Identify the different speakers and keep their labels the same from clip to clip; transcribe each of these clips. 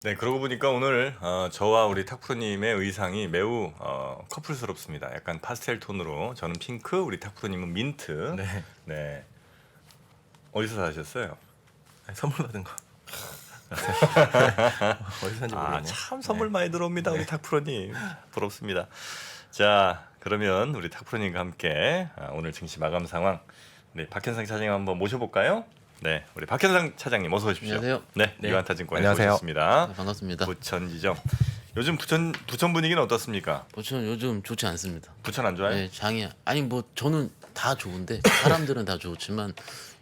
Speaker 1: 네, 그러고 보니까 오늘 저와 우리 탁프로님의 의상이 매우 커플스럽습니다. 약간 파스텔 톤으로 저는 핑크, 우리 탁프로님은 민트.
Speaker 2: 네.
Speaker 1: 네. 어디서 사셨어요?
Speaker 2: 아니, 선물 받은 거. 어디서 산지 모르겠네.
Speaker 1: 참 선물 많이 들어옵니다, 우리 탁프로님. 부럽습니다. 자, 그러면 우리 탁프로님과 함께 오늘 증시 마감 상황 네, 박현상 차장님 한번 모셔볼까요? 네, 우리 박현상 차장님 어서 오십시오.
Speaker 3: 안녕하세요.
Speaker 1: 네,
Speaker 3: 네.
Speaker 1: 유한타증권에
Speaker 2: 안녕하세요.
Speaker 1: 오셨습니다.
Speaker 3: 네, 반갑습니다.
Speaker 1: 부천지점. 요즘 부천 분위기는 어떻습니까?
Speaker 3: 저는 요즘 좋지 않습니다.
Speaker 1: 부천 안 좋아요?
Speaker 3: 네, 장이 아니 뭐 저는 다 좋은데 사람들은 다 좋지만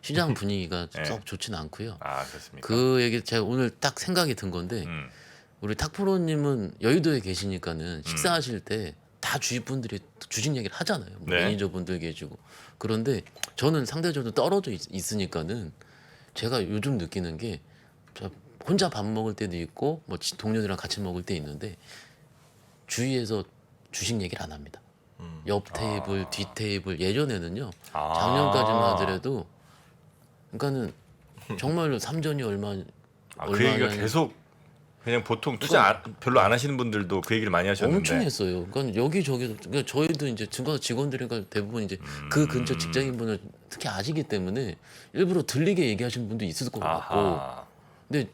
Speaker 3: 시장 분위기가
Speaker 1: 네.
Speaker 3: 썩 좋지는 않고요.
Speaker 1: 아, 그렇습니까?
Speaker 3: 그 얘기 제가 오늘 딱 생각이 든 건데 우리 탁프로님은 여의도에 계시니까는 식사하실 때 다 주위 분들이 주식 얘기를 하잖아요. 뭐
Speaker 1: 네.
Speaker 3: 매니저분들 계시고 그런데 저는 상대적으로 떨어져 있으니까는 제가 요즘 느끼는 게 저 혼자 밥 먹을 때도 있고 뭐 동료들이랑 같이 먹을 때 있는데 주위에서 주식 얘기를 안 합니다. 옆 테이블, 뒷 테이블 예전에는요.
Speaker 1: 아.
Speaker 3: 작년까지만 하더라도 그러니까는 정말로 삼전이
Speaker 1: 그 얘기가 계속 그냥 보통 투자 별로 안 하시는 분들도 그 얘기를 많이 하셨는데
Speaker 3: 엄청 했어요. 그러니까 여기저기 그러니까 저희도 이제 증권사 직원들이니까 대부분 이제 그 근처 직장인분을 특히 아시기 때문에 일부러 들리게 얘기하시는 분도 있을 것 같고
Speaker 1: 아하.
Speaker 3: 근데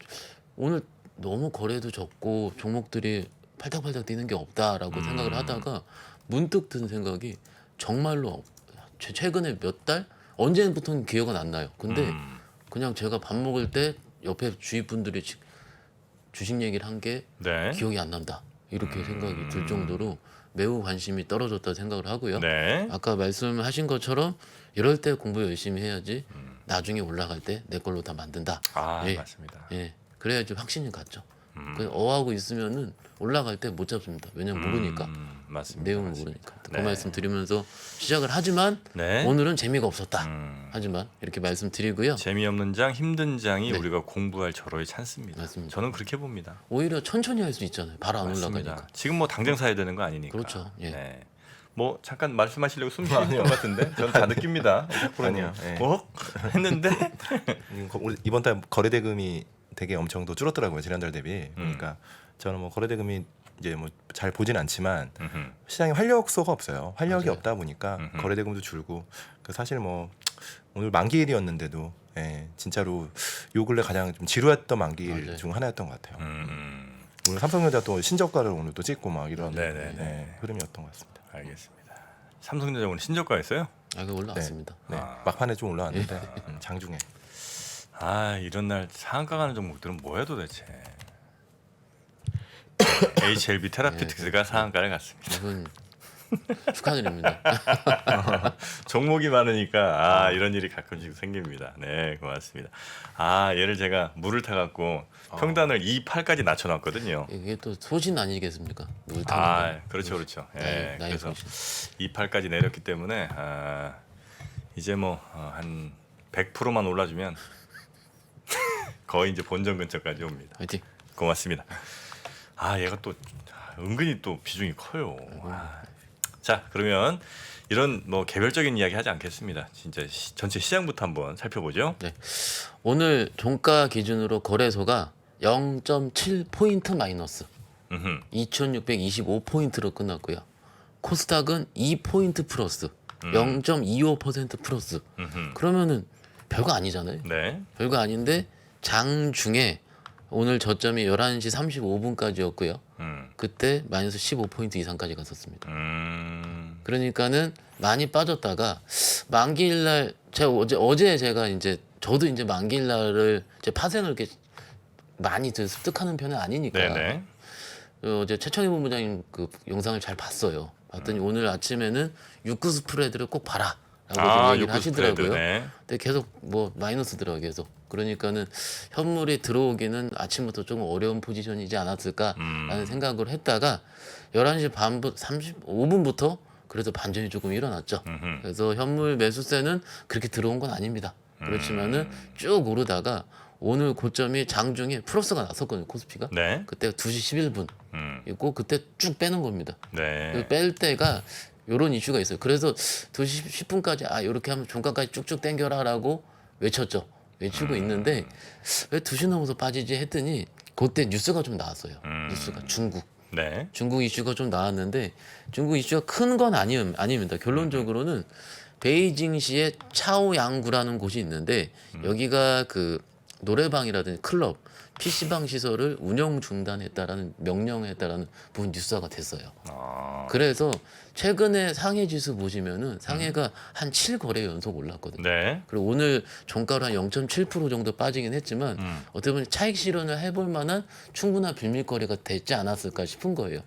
Speaker 3: 오늘 너무 거래도 적고 종목들이 팔딱팔딱 뛰는 게 없다라고 생각을 하다가 문득 든 생각이 정말로 최근에 몇 달 언제부터는 기억은 안 나요. 근데 그냥 제가 밥 먹을 때 옆에 주위 분들이 주식 얘기를 한 게
Speaker 1: 네.
Speaker 3: 기억이 안 난다 이렇게 생각이 들 정도로 매우 관심이 떨어졌다 생각을 하고요.
Speaker 1: 네.
Speaker 3: 아까 말씀하신 것처럼 이럴 때 공부 열심히 해야지 나중에 올라갈 때 내 걸로 다 만든다.
Speaker 1: 아,
Speaker 3: 예.
Speaker 1: 맞습니다.
Speaker 3: 예, 그래야지 확신이 갔죠. 그 어하고 있으면은 올라갈 때 못 잡습니다. 왜냐면 모르니까
Speaker 1: 맞습니다.
Speaker 3: 내용을
Speaker 1: 맞습니다.
Speaker 3: 모르니까.
Speaker 1: 네.
Speaker 3: 그 말씀 드리면서 시작을 하지만
Speaker 1: 네.
Speaker 3: 오늘은 재미가 없었다. 하지만 이렇게 말씀드리고요.
Speaker 1: 재미없는 장, 힘든 장이
Speaker 3: 네.
Speaker 1: 우리가 공부할 절호의 찬스입니다.
Speaker 3: 맞습니다.
Speaker 1: 저는 그렇게 봅니다.
Speaker 3: 오히려 천천히 할 수 있잖아요. 바로 안
Speaker 1: 맞습니다.
Speaker 3: 올라가니까.
Speaker 1: 지금 뭐 당장 사야 되는 거 아니니까.
Speaker 3: 그렇죠. 예.
Speaker 1: 네. 뭐 잠깐 말씀하시려고 숨 쉬는 것 같은데 저는 다 느낍니다.
Speaker 2: 아니요. 예.
Speaker 1: 뭐 했는데
Speaker 2: 이번 달 거래 대금이 되게 엄청 더 줄었더라고요. 지난달 대비. 그러니까 저는 뭐 거래 대금이 이제 뭐 잘 보진 않지만 시장에 활력소가 없어요. 활력이
Speaker 3: 맞아요.
Speaker 2: 없다 보니까 거래 대금도 줄고 사실 뭐 오늘 만기일이었는데도 진짜로 요 근래 가장 좀 지루했던 만기일
Speaker 3: 맞아요.
Speaker 2: 중 하나였던 것 같아요. 오늘 삼성전자 또 신저가를 오늘 또 찍고 막 이런
Speaker 1: 네네네.
Speaker 2: 흐름이었던 것 같습니다.
Speaker 1: 알겠습니다. 삼성전자 오늘 신저가였어요?
Speaker 3: 아, 그 올라왔습니다.
Speaker 2: 네, 막판에 좀 올라왔는데 장중에
Speaker 1: 아, 이런 날 상한가 가는 종목들은 뭐야 도대체? HLB 테라피틱스가 상한가를 갔습니다.
Speaker 3: 이건 축하드립니다.
Speaker 1: 종목이 많으니까 이런 일이 가끔씩 생깁니다. 네, 고맙습니다. 얘를 제가 물을 타갖고 평단을 2.8까지 낮춰놨거든요.
Speaker 3: 이게 또 소신 아니겠습니까? 물 타는 거.
Speaker 1: 그렇죠, 그렇죠.
Speaker 3: 나의
Speaker 1: 그래서
Speaker 3: 소신.
Speaker 1: 2.8까지 내렸기 때문에 이제 뭐 한 100%만 올라주면 거의 이제 본전 근처까지 옵니다.
Speaker 3: 화이팅.
Speaker 1: 고맙습니다. 얘가 또 은근히 또 비중이 커요. 자, 그러면 이런 뭐 개별적인 이야기 하지 않겠습니다. 진짜 전체 시장부터 한번 살펴보죠.
Speaker 3: 네. 오늘 종가 기준으로 거래소가 0.7포인트 마이너스 2625포인트로 끝났고요. 코스닥은 2포인트 플러스 0.25% 플러스. 그러면은 별거 아니잖아요.
Speaker 1: 네.
Speaker 3: 별거 아닌데 장중에 오늘 저점이 11시 35분까지였고요. 그때 마이너스 15포인트 이상까지 갔었습니다. 그러니까는 많이 빠졌다가 만기일날 제가 어제 제가 이제 저도 이제 만기일날을 이제 파생을 이렇게 많이 습득하는 편은 아니니까
Speaker 1: 네네.
Speaker 3: 어제 최천희 본부장님 그 영상을 잘 봤어요. 봤더니 오늘 아침에는 육구 스프레드를 꼭 봐라. 라고 좀 얘기를 하시더라고요.
Speaker 1: 네.
Speaker 3: 근데 계속 뭐 마이너스더라고요. 계속. 그러니까는 현물이 들어오기는 아침부터 조금 어려운 포지션이지 않았을까라는 생각을 했다가 11시 반 35분부터 그래도 반전이 조금 일어났죠. 그래서 현물 매수세는 그렇게 들어온 건 아닙니다. 그렇지만은 쭉 오르다가 오늘 고점이 장중에 플러스가 났었거든요. 코스피가.
Speaker 1: 네.
Speaker 3: 그때 2시 11분 있고 그때 쭉 빼는 겁니다.
Speaker 1: 네.
Speaker 3: 그 뺄 때가 요런 이슈가 있어요. 그래서 2시 10분까지 이렇게 하면 종가까지 쭉쭉 당겨라라고 외쳤죠. 외치고 있는데 왜 2시 넘어서 빠지지 했더니 그때 뉴스가 좀 나왔어요. 뉴스가
Speaker 1: 네.
Speaker 3: 중국 이슈가 좀 나왔는데 중국 이슈가 큰 건 아닙니다. 결론적으로는 베이징시에 차오양구라는 곳이 있는데 여기가 그 노래방이라든지 클럽, PC방 시설을 운영 중단했다라는 명령했다라는 부분 뉴스가 됐어요.
Speaker 1: 아,
Speaker 3: 그래서 최근에 상해 지수 보시면은 상해가 한 7거래 연속 올랐거든요.
Speaker 1: 네.
Speaker 3: 그리고 오늘 종가로 한 0.7% 정도 빠지긴 했지만 어떻게 보면 차익 실현을 해볼 만한 충분한 빌밀거리가 됐지 않았을까 싶은 거예요.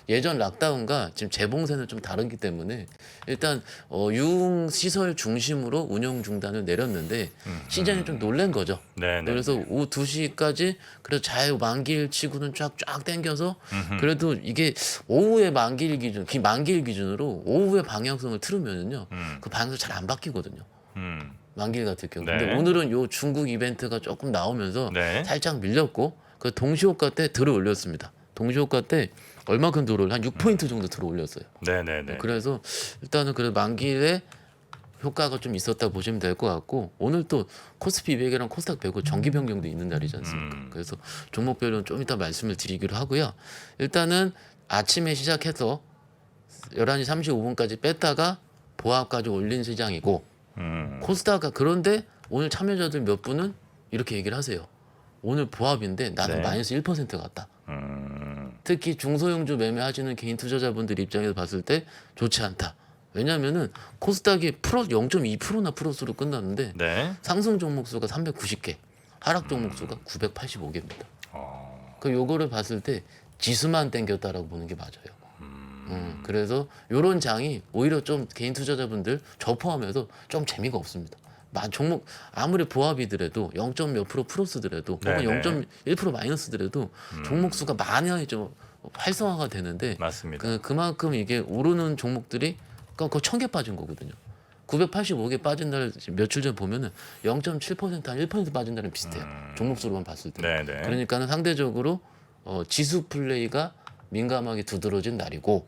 Speaker 3: 예전 락다운과 지금 재봉쇄는 좀 다르기 때문에 일단 유흥 시설 중심으로 운영 중단을 내렸는데 시장이 좀 놀란 거죠.
Speaker 1: 네, 네.
Speaker 3: 그래서 오후 2시까지 그래도 잘 만기일 치고는 쫙 당겨서 그래도 이게 오후에 만기일 기준으로 오후에 방향성을 틀으면은요 그 방향성 잘 안 바뀌거든요. 만기일 같은 경우.
Speaker 1: 네.
Speaker 3: 근데 오늘은 요 중국 이벤트가 조금 나오면서
Speaker 1: 네.
Speaker 3: 살짝 밀렸고 그 동시호가 때 들어 올렸습니다. 동시호가 때 얼마큼 들어 올려? 한 6포인트 정도 들어 올렸어요.
Speaker 1: 네, 네, 네.
Speaker 3: 그래서 일단은 그래도 만기일에 효과가 좀 있었다 보시면 될 것 같고 오늘 또 코스피 200이랑 코스닥 100은 정기 변경도 있는 날이지 않습니까? 그래서 종목별로는 좀 이따 말씀을 드리기로 하고요. 일단은 아침에 시작해서 11시 35분까지 뺐다가 보합까지 올린 시장이고 코스닥가 그런데 오늘 참여자들 몇 분은 이렇게 얘기를 하세요. 오늘 보합인데 나는
Speaker 1: 네.
Speaker 3: 마이너스 1% 같다. 특히 중소형주 매매하시는 개인 투자자분들 입장에서 봤을 때 좋지 않다. 왜냐하면은 코스닥이 0.2%나 플러스로 끝났는데
Speaker 1: 네.
Speaker 3: 상승 종목 수가 390개, 하락 종목 수가 985개입니다. 그 요거를 봤을 때 지수만 땡겼다라고 보는 게 맞아요. 그래서 요런 장이 오히려 좀 개인 투자자분들 저 포함해서 좀 재미가 없습니다. 종목 아무리 보합이더라도 0.몇 프로 플러스더라도 혹은
Speaker 1: 네네.
Speaker 3: 0.1% 마이너스더라도 종목 수가 많이 좀 활성화가 되는데
Speaker 1: 맞습니다.
Speaker 3: 그만큼 이게 오르는 종목들이 거의 1000개 빠진 거거든요. 985개 빠진 날 며칠 전 보면은 0.7% 한 1% 빠진 날은 비슷해요. 종목 수로만 봤을 때.
Speaker 1: 네네.
Speaker 3: 그러니까는 상대적으로 지수 플레이가 민감하게 두드러진 날이고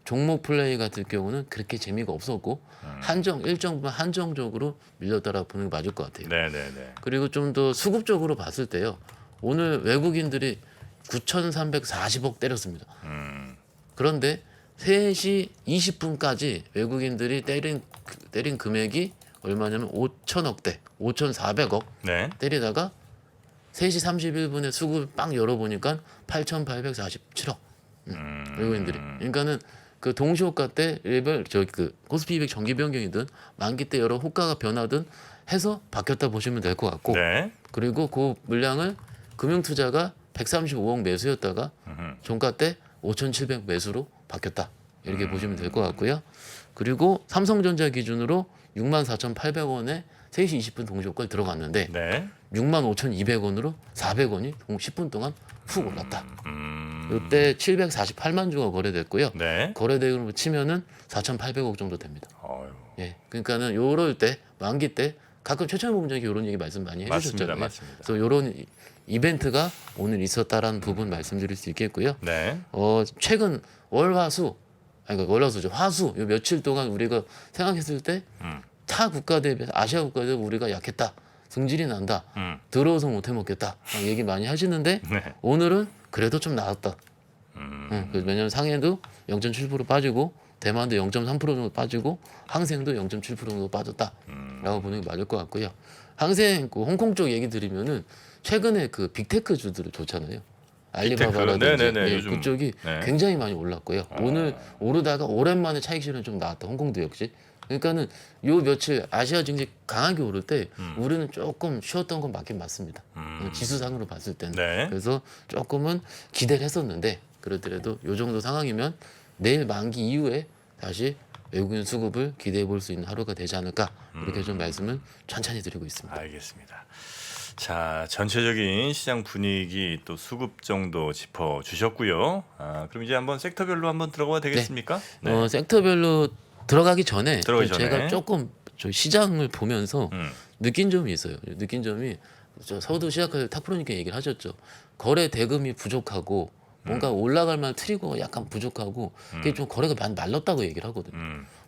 Speaker 3: 종목 플레이 같은 경우는 그렇게 재미가 없었고 일정 부분 한정적으로 밀렸다라고 보는 게 맞을 것 같아요.
Speaker 1: 네, 네, 네.
Speaker 3: 그리고 좀 더 수급적으로 봤을 때요. 오늘 외국인들이 9,340억 때렸습니다. 그런데 3시 20분까지 외국인들이 때린 금액이 얼마냐면 5천억대, 5,400억
Speaker 1: 네.
Speaker 3: 때리다가 3시 31분에 수급을 빵 열어보니까 8,847억 외국인들이. 그러니까는 그 동시호가 때 그 코스피 200 정기 변경이든 만기 때 여러 호가가 변하든 해서 바뀌었다 보시면 될 것 같고
Speaker 1: 네.
Speaker 3: 그리고 그 물량을 금융투자가 135억 매수였다가 종가 때 5,700 매수로 바뀌었다 이렇게 보시면 될 것 같고요. 그리고 삼성전자 기준으로 64,800원에 3시 20분 동시호가에 들어갔는데
Speaker 1: 네.
Speaker 3: 65,200원으로 400원이 10분 동안 훅 올랐다. 이때 748만 주가 거래됐고요.
Speaker 1: 네.
Speaker 3: 거래대금으로 치면은 4,800억 정도 됩니다.
Speaker 1: 어휴.
Speaker 3: 예, 그러니까는 요럴 때 만기 때 가끔 최천희 본부장이 이런 얘기 말씀 많이 해주셨잖아요.
Speaker 1: 맞습니다.
Speaker 3: 그래서 요런 이벤트가 오늘 있었다라는 부분 말씀드릴 수 있겠고요.
Speaker 1: 네.
Speaker 3: 최근 월화수 그러니까 월화수죠. 화수 요 며칠 동안 우리가 생각했을 때 타 국가 대비 아시아 국가 대비 우리가 약했다. 승질이 난다. 들어서 못 해먹겠다. 막 얘기 많이 하시는데
Speaker 1: 네.
Speaker 3: 오늘은 그래도 좀 나았다. 왜냐하면 상해도 0.7% 빠지고 대만도 0.3% 정도 빠지고 항생도 0.7% 정도 빠졌다라고 보는 게 맞을 것 같고요. 항생 그 홍콩 쪽 얘기 드리면은 최근에 그 빅테크 주들이 좋잖아요. 알리바바라든지
Speaker 1: 네네네,
Speaker 3: 예,
Speaker 1: 요즘.
Speaker 3: 그쪽이
Speaker 1: 네.
Speaker 3: 굉장히 많이 올랐고요. 오늘 오르다가 오랜만에 차익 실현 좀 나왔다. 홍콩도 역시. 그러니까는 요 며칠 아시아 증시 강하게 오를 때 우리는 조금 쉬었던 건 맞긴 맞습니다. 지수상으로 봤을 때는.
Speaker 1: 네.
Speaker 3: 그래서 조금은 기대를 했었는데 그렇더라도 요 정도 상황이면 내일 만기 이후에 다시 외국인 수급을 기대해 볼 수 있는 하루가 되지 않을까 이렇게 좀 말씀을 천천히 드리고 있습니다.
Speaker 1: 알겠습니다. 자, 전체적인 시장 분위기 또 수급 정도 짚어 주셨고요. 그럼 이제 한번 섹터별로 한번 들어가야 되겠습니까? 네.
Speaker 3: 섹터별로 들어가기 전에
Speaker 1: 들어가기
Speaker 3: 좀
Speaker 1: 전에.
Speaker 3: 제가 조금 저 시장을 보면서
Speaker 1: 음.
Speaker 3: 느낀 점이 있어요. 느낀 점이 저 서두 시작할 탁프로님께 얘기를 하셨죠. 거래 대금이 부족하고 뭔가 올라갈 만한 트리거가 약간 부족하고 그게 좀 거래가 많이 말랐다고 얘기를 하거든요.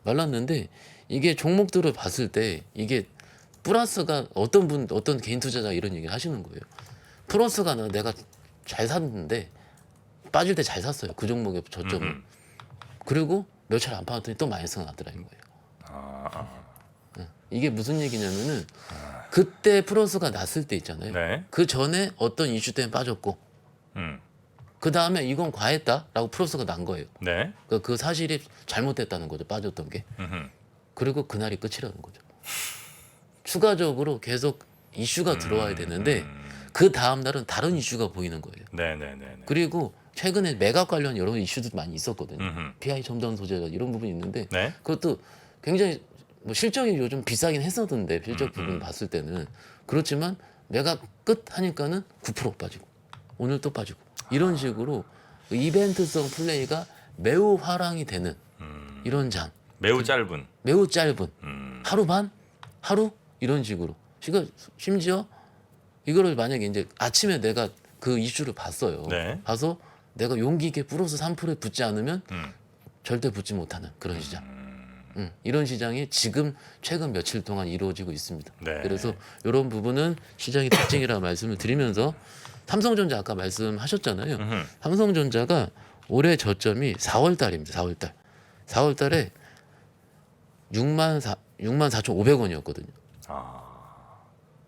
Speaker 3: 말랐는데 이게 종목들을 봤을 때 이게 플러스가 어떤 개인 투자자 이런 얘기를 하시는 거예요. 플러스가 내가 잘 샀는데 빠질 때 잘 샀어요. 그 종목의 저점을. 그리고 며칠 안 팔았더니 또 마이너스가 났더라 이거예요. 이게 무슨 얘기냐면은 그때 플러스가 났을 때 있잖아요.
Speaker 1: 네.
Speaker 3: 그 전에 어떤 이슈 때문에 빠졌고
Speaker 1: 음.
Speaker 3: 그 다음에 이건 과했다라고 플러스가 난 거예요.
Speaker 1: 네.
Speaker 3: 그 사실이 잘못됐다는 거죠. 빠졌던 게.
Speaker 1: 음흠.
Speaker 3: 그리고 그날이 끝이라는 거죠. 추가적으로 계속 이슈가 들어와야 되는데 그 다음 날은 다른 이슈가 보이는 거예요.
Speaker 1: 네네네.
Speaker 3: 그리고 최근에 매각 관련 여러 이슈도 많이 있었거든요.
Speaker 1: 음흠.
Speaker 3: PI 첨단 소재가 이런 부분이 있는데
Speaker 1: 네.
Speaker 3: 그것도 굉장히 뭐 실적이 요즘 비싸긴 했었는데 실적 부분 봤을 때는 그렇지만 매각 끝 하니까는 9% 빠지고 오늘 또 빠지고 이런 식으로 이벤트성 플레이가 매우 화랑이 되는 이런 장
Speaker 1: 매우 짧은.
Speaker 3: 매우 짧은 하루 반 하루 이런 식으로 그러니까 심지어 이거를 만약에 이제 아침에 내가 그 이슈를 봤어요.
Speaker 1: 네.
Speaker 3: 봐서 내가 용기 있게 플러스 3%에 붙지 않으면 절대 붙지 못하는 그런 시장. 이런 시장이 지금 최근 며칠 동안 이루어지고 있습니다.
Speaker 1: 네.
Speaker 3: 그래서 이런 부분은 시장의 특징이라 말씀을 드리면서 삼성전자 아까 말씀하셨잖아요. 삼성전자가 올해 저점이 4월 달입니다. 4월 달. 4월 달에 64,500원이었거든요.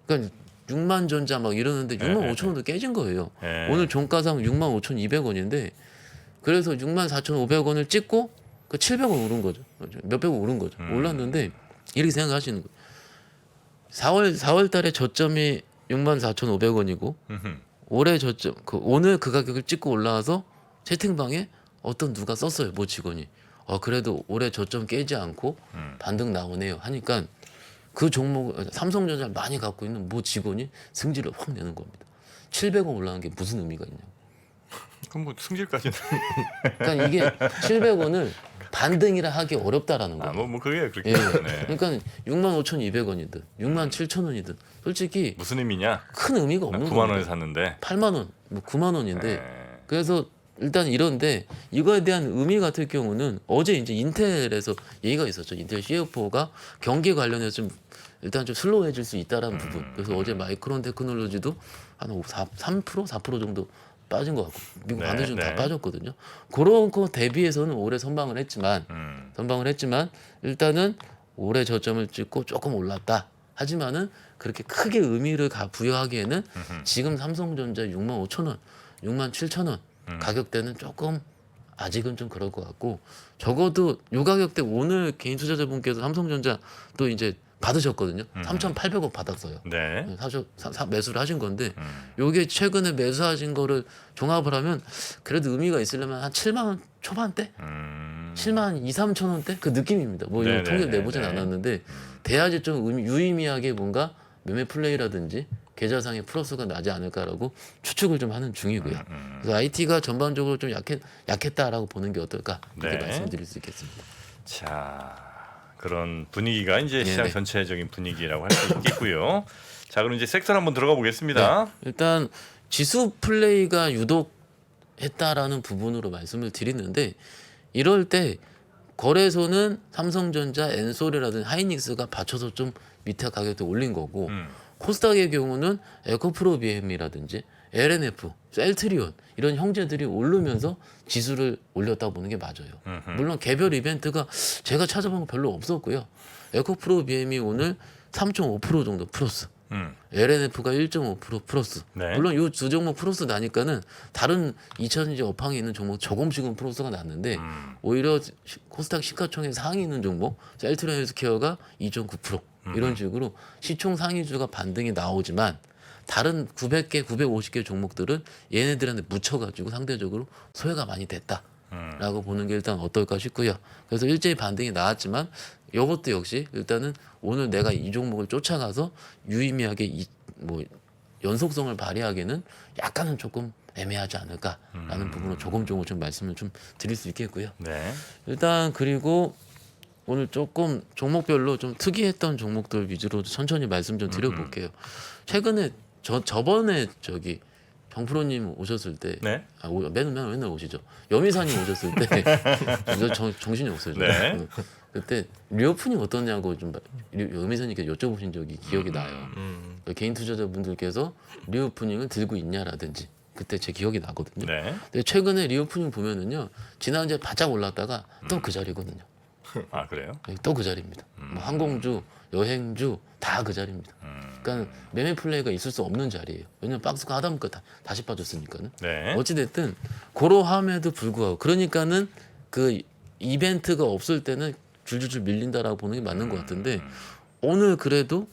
Speaker 3: 그러니까 6만 전자 막 이러는데 6만 5천 원도 깨진 거예요.
Speaker 1: 네.
Speaker 3: 오늘 종가상 6만 5,200원인데 그래서 6만 4,500원을 찍고 그 700원 오른 거죠. 몇백 원 오른 거죠. 올랐는데 이렇게 생각하시는 거예요. 4월 달에 저점이 6만 4,500원이고 올해 저점 오늘 그 가격을 찍고 올라와서 채팅방에 어떤 누가 썼어요. 모 직원이. 그래도 올해 저점 깨지 않고 반등 나오네요. 하니까 그 종목 삼성전자를 많이 갖고 있는 모 직원이 승질을 확 내는 겁니다. 700원 올라간 게 무슨 의미가 있냐고.
Speaker 1: 그럼 뭐 승질까지는.
Speaker 3: 그러니까 이게 700원을 반등이라 하기 어렵다라는 거예요.
Speaker 1: 뭐 그게 그렇게.
Speaker 3: 예.
Speaker 1: 네.
Speaker 3: 그러니까 65,200원이든 67,000원이든 솔직히
Speaker 1: 무슨 의미냐?
Speaker 3: 큰 의미가
Speaker 1: 난
Speaker 3: 없는
Speaker 1: 9만 원에
Speaker 3: 겁니다.
Speaker 1: 샀는데.
Speaker 3: 8만 원, 뭐 9만 원인데
Speaker 1: 네.
Speaker 3: 그래서 일단 이런데 이거에 대한 의미 같은 경우는 어제 이제 인텔에서 얘기가 있었죠. 인텔 CFO가 경기 관련해서 좀 일단 좀 슬로우해질 수 있다라는 부분. 그래서 어제 마이크론 테크놀로지도 한 3%, 4% 정도 빠진 것 같고 미국
Speaker 1: 네,
Speaker 3: 반도체는
Speaker 1: 네.
Speaker 3: 다 빠졌거든요. 그런 거 대비해서는 올해 선방을 했지만 일단은 올해 저점을 찍고 조금 올랐다. 하지만은 그렇게 크게 의미를 부여하기에는 지금 삼성전자 6만 5천 원, 6만 7천 원 가격대는 조금 아직은 좀 그럴 것 같고 적어도 요 가격대 오늘 개인 투자자분께서 삼성전자 또 이제 받으셨거든요. 3,800원 받았어요.
Speaker 1: 네.
Speaker 3: 매수를 하신 건데 요게 최근에 매수하신 거를 종합을 하면 그래도 의미가 있으려면 한 7만 원 초반대? 7만 2, 3천 원대? 그 느낌입니다. 뭐 이거
Speaker 1: 네네네네.
Speaker 3: 통계를 내보진 않았는데 돼야지 좀 유의미하게 뭔가 매매 플레이라든지 계좌상의 플러스가 나지 않을까라고 추측을 좀 하는 중이고요. 그래서 IT가 전반적으로 좀 약했다라고 보는 게 어떨까 그렇게
Speaker 1: 네.
Speaker 3: 말씀드릴 수 있겠습니다.
Speaker 1: 자, 그런 분위기가 이제 시장
Speaker 3: 네네.
Speaker 1: 전체적인 분위기라고 할 수 있겠고요. 자, 그럼 이제 섹터를 한번 들어가 보겠습니다.
Speaker 3: 네. 일단 지수 플레이가 유독 했다라는 부분으로 말씀을 드리는데 이럴 때 거래소는 삼성전자, 엔솔이라든지 하이닉스가 받쳐서 좀 밑에 가격대 올린 거고 코스닥의 경우는 에코프로 BM이라든지 LNF, 셀트리온 이런 형제들이 오르면서 지수를 올렸다고 보는 게 맞아요. 물론 개별 이벤트가 제가 찾아본 거 별로 없었고요. 에코프로 BM이 오늘 3.5% 정도 플러스. LNF가 1.5% 플러스.
Speaker 1: 네.
Speaker 3: 물론 이 두 종목 플러스 나니까는 다른 2000지 업황에 있는 종목 조금씩은 플러스가 났는데 오히려 코스닥 시가총액 상위 있는 종목 셀트리온 헬스케어가 2.9% 이런 식으로 시총 상위주가 반등이 나오지만 다른 900개, 950개 종목들은 얘네들한테 묻혀가지고 상대적으로 소외가 많이 됐다라고 보는 게 일단 어떨까 싶고요. 그래서 일제히 반등이 나왔지만 이것도 역시 일단은 오늘 내가 이 종목을 쫓아가서 유의미하게 뭐 연속성을 발휘하기에는 약간은 조금 애매하지 않을까라는 부분을 조금 좀 말씀을 좀 드릴 수 있겠고요.
Speaker 1: 네.
Speaker 3: 일단 그리고 오늘 조금 종목별로 좀 특이했던 종목들 위주로 천천히 말씀 좀 드려볼게요. 최근에 저번에 저기 정프로님 오셨을 때,
Speaker 1: 네.
Speaker 3: 맨날 오시죠. 여미사님 오셨을 때 정신이 없어요.
Speaker 1: 네.
Speaker 3: 그때 리오프닝 어떠냐고 좀 여미사님께 여쭤보신 적이 기억이 나요. 개인 투자자분들께서 리오프닝을 들고 있냐라든지 그때 제 기억이 나거든요.
Speaker 1: 네.
Speaker 3: 근데 최근에 리오프닝 보면은요, 지난주에 바짝 올랐다가 또 그 자리거든요.
Speaker 1: 아 그래요?
Speaker 3: 또 그 자리입니다. 뭐 항공주, 여행주 다 그 자리입니다. 그러니까 매매 플레이가 있을 수 없는 자리예요. 왜냐면 박스가 하다 보니까 다시 빠졌으니까는.
Speaker 1: 네.
Speaker 3: 어찌됐든 그러함에도 불구하고 그러니까는 그 이벤트가 없을 때는 줄줄줄 밀린다라고 보는 게 맞는 것 같은데 오늘 그래도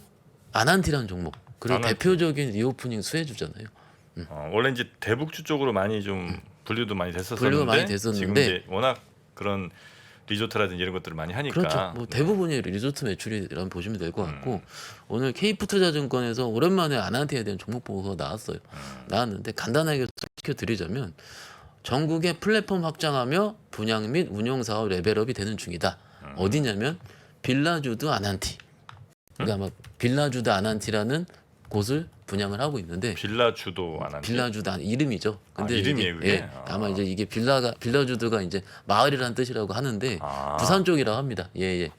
Speaker 3: 아난티라는 종목 그리고
Speaker 1: 아난티.
Speaker 3: 대표적인 리오프닝 수혜주잖아요.
Speaker 1: 원래 이제 대북주 쪽으로 많이 좀 분류도 많이 됐었는데
Speaker 3: 분류가 많이 됐었는데
Speaker 1: 지금 이제 워낙 그런 리조트라든지 이런 것들을 많이 하니까
Speaker 3: 그렇죠. 뭐 대부분이 리조트 매출이라고 보시면 될 것 같고 오늘 KF투자증권에서 오랜만에 아난티에 대한 종목 보고서가 나왔어요. 나왔는데 간단하게 시켜드리자면 전국의 플랫폼 확장하며 분양 및 운영 사업 레벨업이 되는 중이다. 어디냐면 빌라주드 아난티. 그러니까 아마 빌라주드 아난티라는 곳을 분양을 하고 있는데
Speaker 1: 빌라 주도 안 하는
Speaker 3: 빌라주드 이름이죠. 근데
Speaker 1: 이름이에요,
Speaker 3: 이게,
Speaker 1: 그게?
Speaker 3: 예, 아마 이제 이게 빌라주드가 이제 마을이라는 뜻이라고 하는데
Speaker 1: 아.
Speaker 3: 부산 쪽이라고 합니다. 예.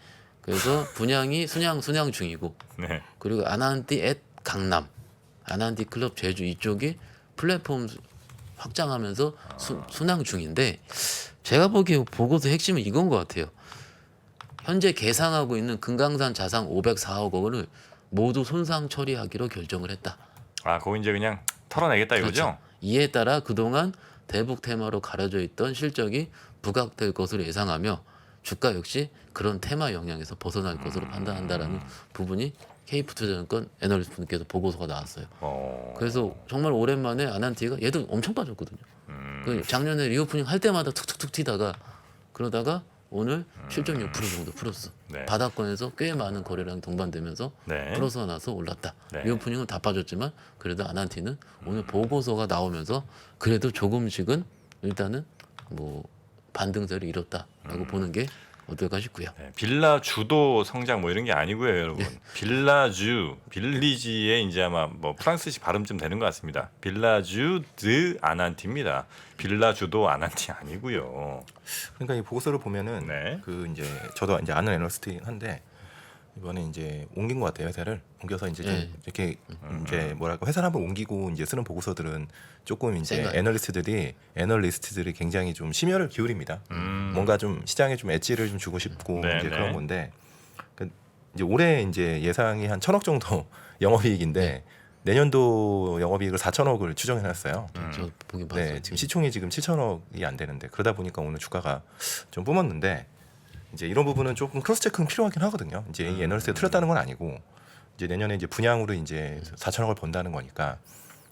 Speaker 3: 그래서 분양이 순양 중이고
Speaker 1: 네.
Speaker 3: 그리고 아난티 앳 강남, 아난티 클럽 제주 이쪽이 플랫폼 확장하면서 순항 중인데 제가 보기에 보고서 핵심은 이건 것 같아요. 현재 계상하고 있는 금강산 자산 504억 원을 모두 손상 처리하기로 결정을 했다.
Speaker 1: 아 그거 이제 그냥 털어내겠다 이거죠?
Speaker 3: 그렇죠. 이에 따라 그동안 대북 테마로 가려져 있던 실적이 부각될 것으로 예상하며 주가 역시 그런 테마 영향에서 벗어날 것으로 판단한다라는 부분이 KF투자증권 애널리스트분께서 보고서가 나왔어요. 그래서 정말 오랜만에 아난티가 얘도 엄청 빠졌거든요. 그 작년에 리오프닝 할 때마다 툭툭툭 튀다가 그러다가 오늘 실적 6% 정도 플러스.
Speaker 1: 네.
Speaker 3: 바닥권에서 꽤 많은 거래량이 동반되면서
Speaker 1: 네.
Speaker 3: 플러스가 나서 올랐다.
Speaker 1: 네.
Speaker 3: 리오프닝은 다 빠졌지만 그래도 아난티는 오늘 보고서가 나오면서 그래도 조금씩은 일단은 뭐 반등세를 이뤘다라고 보는 게 어떨까 싶고요.
Speaker 1: 네, 빌라 주도 성장 뭐 이런 게 아니고요, 여러분. 빌라주, 빌리지에 이제 아마 뭐 프랑스식 발음 좀 되는 것 같습니다. 빌라주 드 아난티입니다. 빌라주도 아난티 아니고요.
Speaker 2: 그러니까 이 보고서를 보면은
Speaker 1: 네.
Speaker 2: 그 이제 저도 이제 아는 애널리스트긴 한데 이번에 이제 옮긴 것 같아요. 회사를 옮겨서 이제 좀
Speaker 3: 네.
Speaker 2: 이렇게 이제 뭐랄까 회사를 한번 옮기고 이제 쓰는 보고서들은 조금 이제
Speaker 3: 센가요?
Speaker 2: 애널리스트들이 굉장히 좀 심혈을 기울입니다. 뭔가 좀 시장에 좀 엣지를 좀 주고 싶고
Speaker 1: 네,
Speaker 2: 이제
Speaker 1: 네.
Speaker 2: 그런 건데 그 이제 올해 이제 예상이 한 1,000억 정도 영업이익인데 내년도 영업이익을 4,000억을 추정해놨어요.
Speaker 3: 저 보긴 봤어요.
Speaker 2: 네, 지금 시총이 지금 7,000억이 안 되는데 그러다 보니까 오늘 주가가 좀 뿜었는데 이제 이런 부분은 조금 크로스 체크는 필요하긴 하거든요. 이제 이 애널리스트가 틀렸다는 건 아니고 이제 내년에 이제 분양으로 이제 4,000억을 번다는 거니까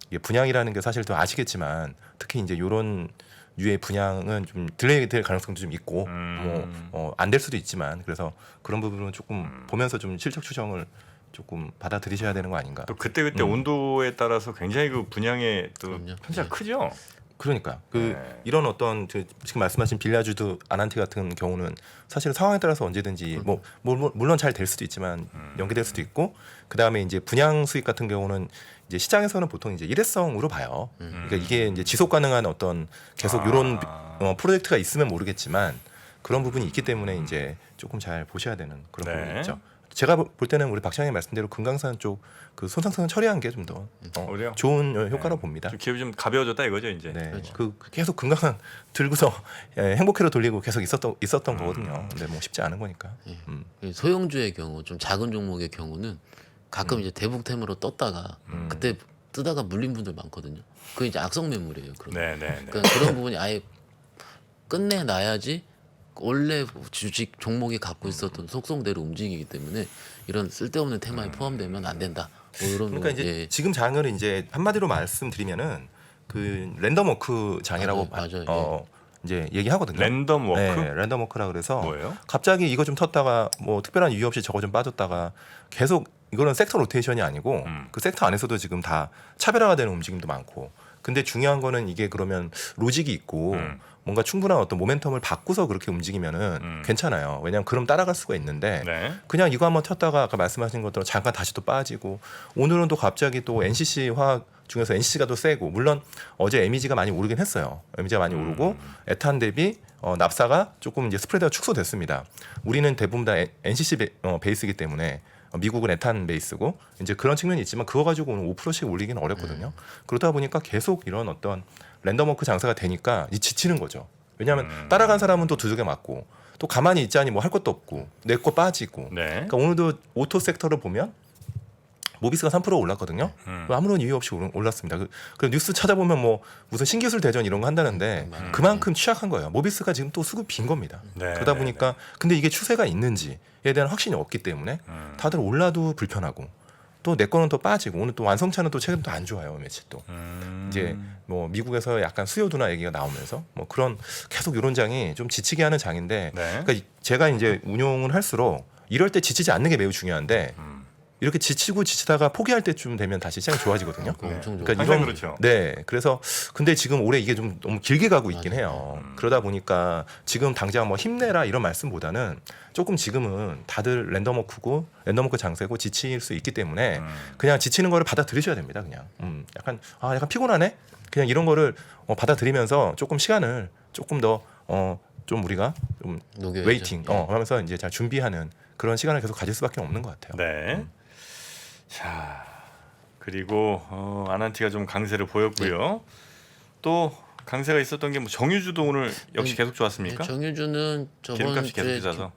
Speaker 2: 이게 분양이라는 게 사실 또 아시겠지만 특히 이제 이런 유의 분양은 좀 딜레이 될 가능성도 좀 있고 뭐 안 될 수도 있지만 그래서 그런 부분은 조금 보면서 좀 실적 추정을 조금 받아들이셔야 되는 거 아닌가.
Speaker 1: 또 그때 온도에 따라서 굉장히 그 분양의 또
Speaker 3: 그럼요.
Speaker 1: 편차가
Speaker 3: 네.
Speaker 1: 크죠.
Speaker 2: 그러니까 그
Speaker 1: 네.
Speaker 2: 이런 어떤 지금 말씀하신 빌라주드 아난티 같은 경우는 사실 상황에 따라서 언제든지 뭐 물론 잘 될 수도 있지만 연기될 수도 있고 그 다음에 이제 분양 수익 같은 경우는 이제 시장에서는 보통 이제 일회성으로 봐요. 그러니까 이게 이제 지속 가능한 어떤 계속 이런 프로젝트가 있으면 모르겠지만 그런 부분이 있기 때문에 이제 조금 잘 보셔야 되는 그런
Speaker 1: 네.
Speaker 2: 부분이 있죠. 제가 볼 때는 우리 박 시장님 말씀대로 금강산 쪽 그 손상성을 처리한 게 좀 더
Speaker 1: 그래요?
Speaker 2: 좋은 효과로 봅니다.
Speaker 1: 좀 기업이 좀 가벼워졌다 이거죠 이제.
Speaker 2: 네,
Speaker 3: 그렇죠.
Speaker 2: 그 계속 금강산 들고서 행복회로 돌리고 계속 있었던 거거든요. 근데 뭐 쉽지 않은 거니까.
Speaker 3: 소형주의 경우 좀 작은 종목의 경우는 가끔 이제 대북템으로 떴다가 그때 뜨다가 물린 분들 많거든요. 그게 이제 악성 매물이에요. 그런.
Speaker 1: 네.
Speaker 3: 그러니까 그런 부분이 아예 끝내놔야지 원래 주식 종목이 갖고 있었던 속성대로 움직이기 때문에 이런 쓸데없는 테마에 포함되면 안 된다. 뭐 이런
Speaker 2: 그러니까 이제
Speaker 3: 예.
Speaker 2: 지금 장을 이제 한마디로 말씀드리면은 그 랜덤 워크 장이라고
Speaker 3: 맞아요.
Speaker 2: 이제 얘기하거든요.
Speaker 1: 랜덤 워크
Speaker 2: 네, 랜덤 워크라 그래서
Speaker 1: 뭐예요?
Speaker 2: 갑자기 이거 좀 텄다가 뭐 특별한 이유 없이 저거 좀 빠졌다가 계속 이거는 섹터 로테이션이 아니고 그 섹터 안에서도 지금 다 차별화가 되는 움직임도 많고 근데 중요한 거는 이게 그러면 로직이 있고 뭔가 충분한 어떤 모멘텀을 받고서 그렇게 움직이면은 괜찮아요. 왜냐하면 그럼 따라갈 수가 있는데
Speaker 1: 네.
Speaker 2: 그냥 이거 한번 튀었다가 아까 말씀하신 것처럼 잠깐 다시 또 빠지고 오늘은 또 갑자기 또 NCC 화학 중에서 NCC가 더 세고 물론 어제 MEG가 많이 오르긴 했어요. MEG가 많이 오르고 에탄 대비 납사가 조금 이제 스프레드가 축소됐습니다. 우리는 대부분 다 NCC 베이스이기 때문에 미국은 에탄 베이스고 이제 그런 측면이 있지만 그거 가지고 오늘 5%씩 올리기는 어렵거든요. 그러다 보니까 계속 이런 어떤 랜덤워크 장사가 되니까 이 지치는 거죠. 왜냐하면 따라간 사람은 또 두들겨 맞고 또 가만히 있자니 뭐 할 것도 없고 내 거 빠지고.
Speaker 1: 네.
Speaker 2: 그러니까 오늘도 오토 섹터를 보면 모비스가 3% 올랐거든요. 아무런 이유 없이 올랐습니다. 그 뉴스 찾아보면 뭐 무슨 신기술 대전 이런 거 한다는데 그만큼 취약한 거예요. 모비스가 지금 또 수급 빈 겁니다.
Speaker 1: 네,
Speaker 2: 그러다
Speaker 1: 네,
Speaker 2: 보니까 근데 이게 추세가 있는지에 대한 확신이 없기 때문에 다들 올라도 불편하고 또 내 거는 또 빠지고 오늘 또 완성차는 또 최근 또 안 좋아요. 며칠 또 이제 뭐 미국에서 약간 수요 둔화 얘기가 나오면서 뭐 그런 계속 이런 장이 좀 지치게 하는 장인데
Speaker 1: 네.
Speaker 2: 그러니까 제가 이제 운용을 할수록 이럴 때 지치지 않는 게 매우 중요한데 이렇게 지치고 지치다가 포기할 때쯤 되면 다시 시장이 좋아지거든요.
Speaker 3: 그거 엄청 좋아.
Speaker 1: 항상 그렇죠.
Speaker 2: 네, 그래서 근데 지금 올해 이게 좀 너무 길게 가고 있긴 해요. 그러다 보니까 지금 당장 뭐 힘내라 이런 말씀보다는 조금 지금은 다들 랜덤워크고 랜덤워크 장세고 지칠 수 있기 때문에 그냥 지치는 거를 받아들이셔야 됩니다. 그냥 약간 피곤하네. 그냥 이런 거를 받아들이면서 조금 시간을 조금 더 좀 우리가 좀
Speaker 3: 녹여야죠.
Speaker 2: 웨이팅
Speaker 3: 예.
Speaker 2: 하면서 이제 잘 준비하는 그런 시간을 계속 가질 수밖에 없는 것 같아요.
Speaker 1: 네. 자, 그리고 아난티가 좀 강세를 보였고요. 또 강세가 있었던 게 뭐 정유주도 오늘 역시 계속 좋았습니까?
Speaker 3: 네, 정유주는 저번
Speaker 1: 기름값이 계속
Speaker 3: 주에
Speaker 1: 비싸서.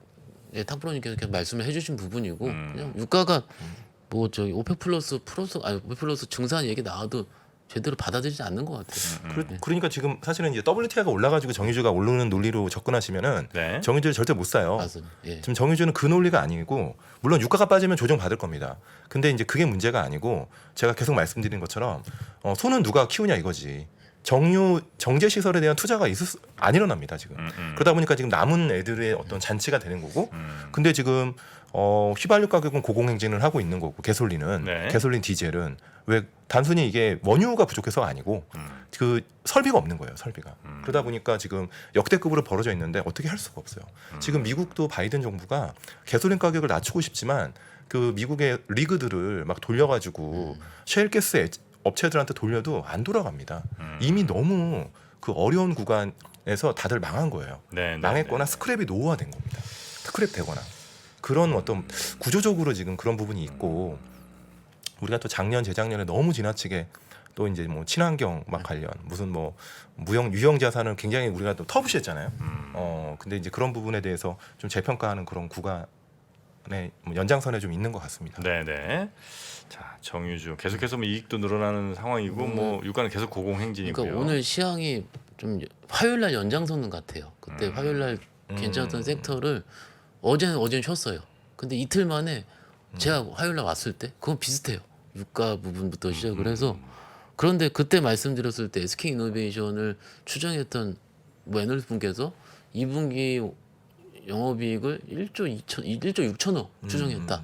Speaker 3: 탁프로님께서 계속 말씀을 해주신 부분이고 그냥 유가가 뭐 저기 오펙 플러스 증산 얘기 나와도 제대로 받아들이지 않는 것 같아요.
Speaker 2: 그러니까 지금 사실은 이제 WTI가 올라가지고 정유주가 오르는 논리로 접근하시면은
Speaker 1: 네.
Speaker 2: 정유주를 절대 못 사요.
Speaker 3: 맞습니다. 예.
Speaker 2: 지금 정유주는 그 논리가 아니고 물론 유가가 빠지면 조정 받을 겁니다. 근데 이제 그게 문제가 아니고 제가 계속 말씀드린 것처럼 소는 누가 키우냐 이거지. 정제 시설에 대한 투자가 안 일어납니다 지금. 그러다 보니까 지금 남은 애들의 어떤 잔치가 되는 거고. 근데 지금 휘발유 가격은 고공행진을 하고 있는 거고 개솔린은
Speaker 1: 네.
Speaker 2: 개솔린 디젤은 왜 단순히 이게 원유가 부족해서가 아니고 그 설비가 없는 거예요 설비가. 그러다 보니까 지금 역대급으로 벌어져 있는데 어떻게 할 수가 없어요. 지금 미국도 바이든 정부가 개솔린 가격을 낮추고 싶지만 그 미국의 리그들을 막 돌려가지고 셰일가스 업체들한테 돌려도 안 돌아갑니다. 이미 너무 그 어려운 구간에서 다들 망한 거예요.
Speaker 1: 네,
Speaker 2: 망했거나 스크랩이 노후화된 겁니다. 스크랩 되거나 그런 어떤 구조적으로 지금 그런 부분이 있고 우리가 또 작년 재작년에 너무 지나치게 또 이제 뭐 친환경 막 관련 무슨 뭐 유형 자산을 굉장히 우리가 또 터부시했잖아요. 근데 이제 그런 부분에 대해서 좀 재평가하는 그런 구간의 뭐 연장선에 좀 있는 것 같습니다.
Speaker 1: 네, 네. 자, 정유주 계속해서 뭐 이익도 늘어나는 상황이고 뭐 유가는 계속 고공행진이고요.
Speaker 3: 그러니까 오늘 시향이 좀 화요일 날 연장선 같아요. 그때 화요일 날 괜찮았던 섹터를 어제는 쉬었어요. 근데 이틀 만에 제가 화요일 날 왔을 때 그건 비슷해요. 유가 부분부터 시작을 해서 그런데 그때 말씀드렸을 때 SK 이노베이션을 추정했던 뭐 애널리스트 분께서 2분기 영업이익을 1조 6천억 추정했다.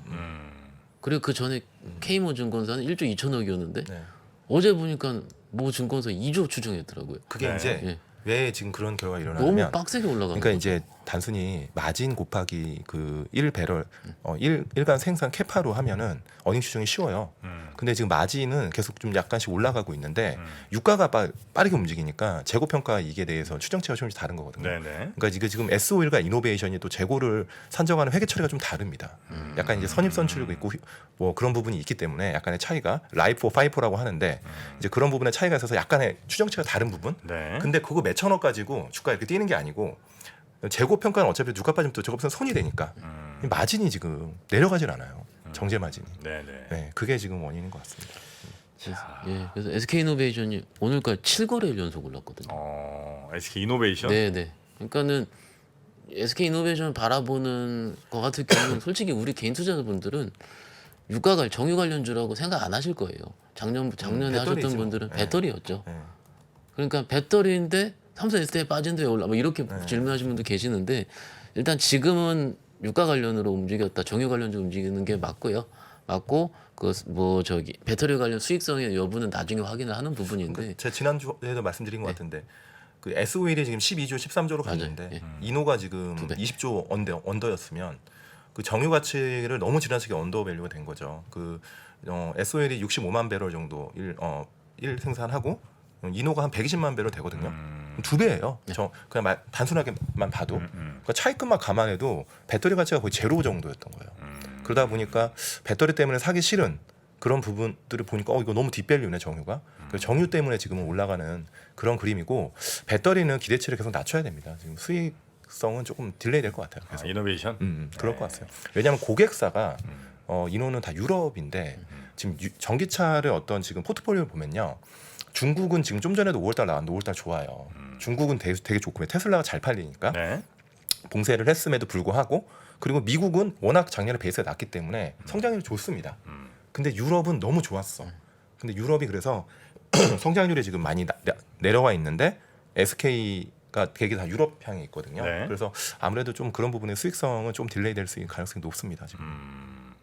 Speaker 3: 그리고 그 전에 K모 증권사는 1조 2천억이었는데
Speaker 2: 네.
Speaker 3: 어제 보니까 모 증권사 2조 추정했더라고요.
Speaker 2: 그게
Speaker 1: 네.
Speaker 2: 이제
Speaker 3: 예.
Speaker 2: 왜 지금 그런 결과가
Speaker 3: 너무
Speaker 2: 일어나냐면
Speaker 3: 빡세게 올라가는
Speaker 2: 그러니까
Speaker 3: 거죠.
Speaker 2: 이제 단순히 마진 곱하기 그 1배럴 일간 생산 캐파로 하면은 어닝 추정이 쉬워요. 근데 지금 마진은 계속 좀 약간씩 올라가고 있는데 유가가 빠르게 움직이니까 재고 평가 이익에 대해서 추정치가 조금씩 다른 거거든요.
Speaker 1: 네, 네.
Speaker 2: 그러니까 이게 지금 S-오일과 이노베이션이 또 재고를 산정하는 회계 처리가 좀 다릅니다. 약간 이제 선입선출도 있고 뭐 그런 부분이 있기 때문에 약간의 차이가 라이포, 파이포라고 하는데 이제 그런 부분에 차이가 있어서 약간의 추정치가 다른 부분.
Speaker 1: 네.
Speaker 2: 근데 그거 몇천억 가지고 주가 이렇게 뛰는 게 아니고 재고 평가는 어차피 유가 빠지면 또 저것은 손이 되니까 마진이 지금 내려가질 않아요. 정제 마진이.
Speaker 1: 네, 네.
Speaker 2: 네, 그게 지금 원인인 것 같습니다.
Speaker 3: 예, 그래서 SK 이노베이션이 오늘까지 7거래일 연속 올랐거든요.
Speaker 1: SK 이노베이션.
Speaker 3: 네, 네. 그러니까는 SK 이노베이션을 바라보는 것 같은 경우는 솔직히 우리 개인 투자자분들은 유가 정유 관련주라고 생각 안 하실 거예요. 작년에 하셨던
Speaker 2: 배터리죠.
Speaker 3: 분들은
Speaker 2: 네.
Speaker 3: 배터리였죠.
Speaker 2: 네.
Speaker 3: 그러니까 배터리인데 삼성 SDI 빠진데 왜 올라? 뭐 이렇게 질문하시는 분들 계시는데 일단 지금은 유가 관련으로 움직였다, 정유 관련주 움직이는 게 맞고요. 맞고 그 뭐 저기 배터리 관련 수익성의 여부는 나중에 확인을 하는 부분인데
Speaker 2: 제가 지난주에도 말씀드린 것 같은데 그 S-오일이 지금 12조, 13조로
Speaker 3: 맞아요.
Speaker 2: 갔는데
Speaker 3: 예.
Speaker 2: 이노가 지금
Speaker 3: 두 배.
Speaker 2: 20조 언더였으면 그 정유 가치를 너무 지나치게 언더 밸류가 된 거죠. 그 S-오일이 65만 배럴 정도 일 생산하고 이노가 한 120만 배럴 되거든요. 2배예요. 저 그냥 단순하게만 봐도 그러니까 차이급만 감안해도 배터리 가치가 거의 제로 정도였던 거예요. 그러다 보니까 배터리 때문에 사기 싫은 그런 부분들을 보니까 이거 너무 뒷밸류네 정유가. 그래서 정유 때문에 지금은 올라가는 그런 그림이고 배터리는 기대치를 계속 낮춰야 됩니다. 지금 수익성은 조금 딜레이 될 것 같아요. 그래서
Speaker 1: 이노베이션.
Speaker 2: 그럴 것 같아요. 왜냐하면 고객사가 인호는 다 유럽인데 지금 전기차를 어떤 지금 포트폴리오를 보면요. 중국은 지금 좀 전에도 5월달 나왔는데 5월달 좋아요. 중국은 되게 좋고 테슬라가 잘 팔리니까
Speaker 1: 네.
Speaker 2: 봉쇄를 했음에도 불구하고 그리고 미국은 워낙 작년에 베이스가 낮기 때문에 성장률이 좋습니다. 근데 유럽은 너무 좋았어. 근데 유럽이 그래서 성장률이 지금 많이 내려와 있는데 SK가 되게 다 유럽향에 있거든요.
Speaker 1: 네.
Speaker 2: 그래서 아무래도 좀 그런 부분의 수익성은 좀 딜레이 될 수 있는 가능성이 높습니다. 지금.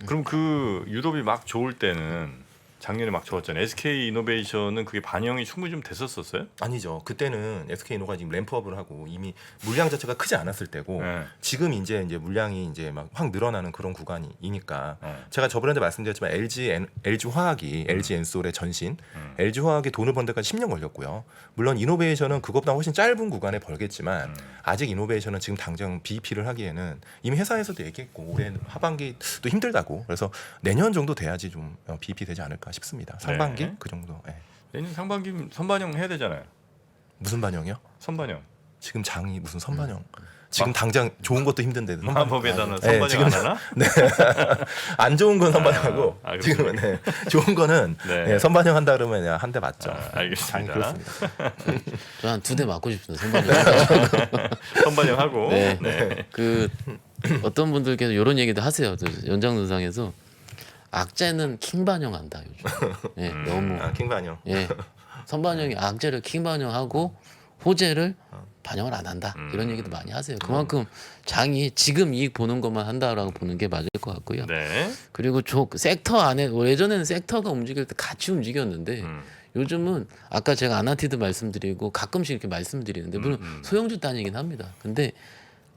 Speaker 1: 그럼 그 유럽이 막 좋을 때는 작년에 막 좋았잖아요. SK 이노베이션은 그게 반영이 충분히 좀 됐었어요?
Speaker 2: 아니죠. 그때는 SK노가 지금 램프업을 하고 이미 물량 자체가 크지 않았을 때고
Speaker 1: 네.
Speaker 2: 지금 이제 물량이 이제 막 확 늘어나는 그런 구간이니까
Speaker 1: 네.
Speaker 2: 제가 저번에도 말씀드렸지만 LG 화학이 LG 엔솔의 전신 LG 화학이 돈을 번 데까지 10년 걸렸고요. 물론 이노베이션은 그것보다 훨씬 짧은 구간에 벌겠지만 아직 이노베이션은 지금 당장 BEP를 하기에는 이미 회사에서도 얘기했고 올해 하반기도 힘들다고 그래서 내년 정도 돼야지 좀 BEP 되지 않을까 싶습니다. 상반기
Speaker 1: 네.
Speaker 2: 그 정도. 네.
Speaker 1: 내년 상반기 선반영 해야 되잖아요.
Speaker 2: 무슨 반영이요?
Speaker 1: 선반영.
Speaker 2: 지금 장이 무슨 선반영? 지금 당장 좋은 것도 힘든데 선반영.
Speaker 1: 마법에다는
Speaker 2: 네,
Speaker 1: 선반영
Speaker 2: 지금
Speaker 1: 안 하나?
Speaker 2: 안 좋은 건 선반영하고
Speaker 1: 아,
Speaker 2: 지금은 네, 좋은 거는
Speaker 1: 네.
Speaker 2: 네, 선반영 한다 그러면 그냥 한 대 맞죠. 장이
Speaker 1: 알겠습니다.
Speaker 2: 그렇습니다.
Speaker 3: 저 한 2대 맞고 싶습니다. 선반영.
Speaker 1: 선반영하고.
Speaker 3: 네.
Speaker 1: 네.
Speaker 3: 그 어떤 분들께서 이런 얘기도 하세요. 연장선상에서 악재는 킹 반영한다 요즘. 예, 너무
Speaker 2: 킹 반영.
Speaker 3: 예, 선반영이 악재를 킹 반영하고 호재를 반영을 안 한다 이런 얘기도 많이 하세요. 그만큼 장이 지금 이익 보는 것만 한다라고 보는 게 맞을 것 같고요.
Speaker 1: 네.
Speaker 3: 그리고 섹터 안에 예전에는 섹터가 움직일 때 같이 움직였는데 요즘은 아까 제가 아나티드 말씀드리고 가끔씩 이렇게 말씀드리는데 물론 소형주 단위긴 합니다. 근데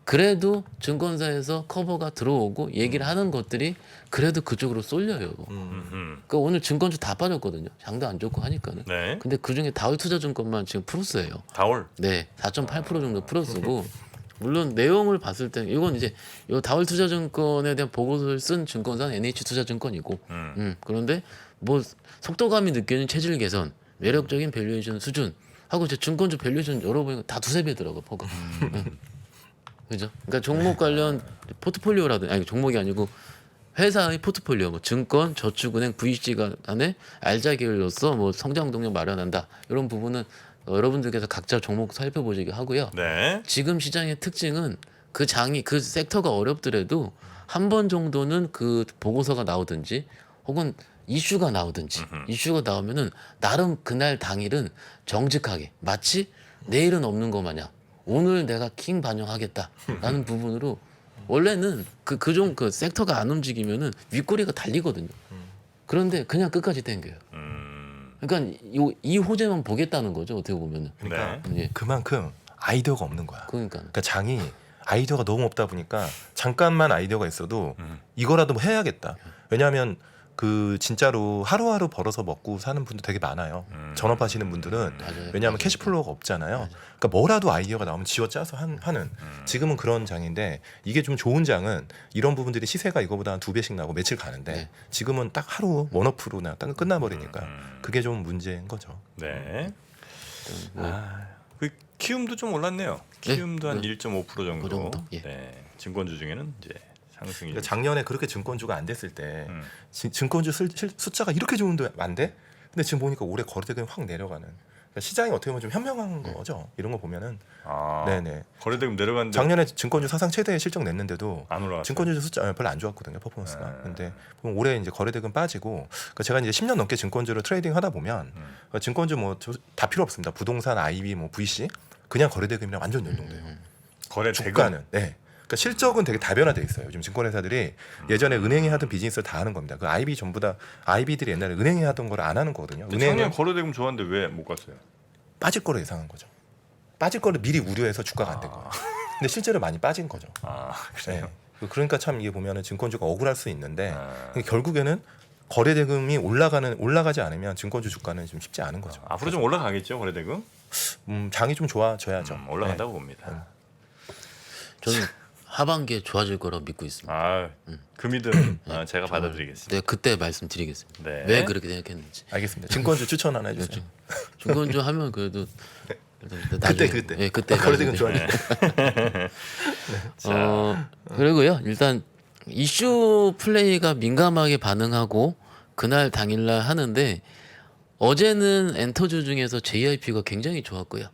Speaker 3: 그래도 증권사에서 커버가 들어오고 얘기를 하는 것들이 그래도 그쪽으로 쏠려요. 그러니까 오늘 증권주 다 빠졌거든요. 장도 안 좋고 하니까는.
Speaker 1: 네.
Speaker 3: 근데 그중에 다울투자증권만 지금 플러스예요.
Speaker 1: 다올.
Speaker 3: 네, 4.8% 정도 플러스고 물론 내용을 봤을 때 이건 이제 요 다울투자증권에 대한 보고서를 쓴 증권사는 NH투자증권이고 그런데 뭐 속도감이 느껴지는 체질 개선, 매력적인 밸류에이션 수준 하고 이제 증권주 밸류에이션 열어보니까 다 두세 배더라고 퍼가. 그죠? 그러니까 종목 관련 포트폴리오라든 아니 종목이 아니고 회사의 포트폴리오, 뭐 증권, 저축은행, VC 간에 알짜 계열로서 뭐 성장 동력 마련한다 이런 부분은 여러분들께서 각자 종목 살펴보시기 하고요.
Speaker 1: 네.
Speaker 3: 지금 시장의 특징은 그 장이 그 섹터가 어렵더라도 한 번 정도는 그 보고서가 나오든지 혹은 이슈가 나오든지 이슈가 나오면은 나름 그날 당일은 정직하게 마치 내일은 없는 것 마냥 오늘 내가 킹 반영하겠다라는 부분으로 원래는 그 섹터가 안 움직이면은 윗꼬리가 달리거든요. 그런데 그냥 끝까지 당겨요. 그러니까 이 호재만 보겠다는 거죠. 어떻게 보면은.
Speaker 2: 그러니까
Speaker 3: 예.
Speaker 2: 그만큼 아이디어가 없는 거야.
Speaker 3: 그러니까.
Speaker 2: 그러니까 장이 아이디어가 너무 없다 보니까 잠깐만 아이디어가 있어도 이거라도 뭐 해야겠다. 왜냐하면 그 진짜로 하루하루 벌어서 먹고 사는 분들 되게 많아요. 전업하시는 분들은
Speaker 3: 맞아요.
Speaker 2: 왜냐하면
Speaker 3: 맞아요.
Speaker 2: 캐시플로우가 없잖아요. 그러니까 뭐라도 아이디어가 나오면 지어 짜서 하는 지금은 그런 장인데 이게 좀 좋은 장은 이런 부분들이 시세가 이거보다 한 2배씩 나고 며칠 가는데
Speaker 3: 네.
Speaker 2: 지금은 딱 하루 원오프로 딱 끝나버리니까 그게 좀 문제인 거죠.
Speaker 1: 네. 그 키움도 좀 올랐네요.
Speaker 3: 네.
Speaker 1: 키움도 한 1.5% 정도.
Speaker 3: 그 정도? 예.
Speaker 1: 네. 증권주 중에는 이제 상승이.
Speaker 2: 그러니까 작년에 그렇게 증권주가 안 됐을 때 증권주 숫자가 이렇게 좋은데 안 돼? 근데 지금 보니까 올해 거래대금이 확 내려가는. 그러니까 시장이 어떻게 보면 좀 현명한 거죠. 이런 거 보면은. 네네.
Speaker 1: 거래대금 내려갔는데
Speaker 2: 작년에 증권주 사상 최대 실적 냈는데도
Speaker 1: 안 올라갔어요.
Speaker 2: 증권주 숫자 별로 안 좋았거든요. 퍼포먼스가. 근데 보면 올해 이제 거래대금 빠지고 그러니까 제가 이제 10년 넘게 증권주를 트레이딩 하다 보면 그러니까 증권주 뭐 다 필요 없습니다. 부동산, IB, 뭐 VC 그냥 거래대금이랑 완전 연동돼요.
Speaker 1: 거래대금.
Speaker 2: 주가는. 네. 그러니까 실적은 되게 다변화돼 있어요. 요즘 증권회사들이 예전에 은행이 하던 비즈니스를 다 하는 겁니다. 그 IB 전부 다 IB들이 옛날에 은행이 하던 걸 안 하는 거거든요.
Speaker 1: 작년
Speaker 2: 은행은
Speaker 1: 거래대금 좋았는데 왜 못 갔어요?
Speaker 2: 빠질 거로 예상한 거죠. 빠질 거를 미리 우려해서 주가가 안 된 거예요. 근데 실제로 많이 빠진 거죠.
Speaker 1: 그래요.
Speaker 2: 네. 그러니까 참 이게 보면은 증권주가 억울할 수 있는데 결국에는 거래대금이 올라가지 않으면 증권주 주가는 좀 쉽지 않은 거죠.
Speaker 1: 앞으로 좀 올라가겠죠 거래대금?
Speaker 2: 장이 좀 좋아져야죠.
Speaker 1: 올라간다고 봅니다.
Speaker 3: 저는 하반기에 좋아질 거라고 믿고 있습니다.
Speaker 1: 아, 그 믿음 제가
Speaker 3: 좋아요.
Speaker 1: 받아드리겠습니다.
Speaker 3: 네, 그때 말씀드리겠습니다.
Speaker 1: 네.
Speaker 3: 왜 그렇게 생각했는지.
Speaker 2: 알겠습니다. 증권주 추천 하나 해주세요.
Speaker 3: 중건조 하면 그래도
Speaker 2: 그때.
Speaker 3: 예, 그때
Speaker 2: 그럴
Speaker 3: 나중에.
Speaker 2: 좋아요.
Speaker 3: 그리고요 일단 이슈 플레이가 민감하게 반응하고 그날 당일날 하는데 어제는 엔터주 중에서 JYP가 굉장히 좋았고요.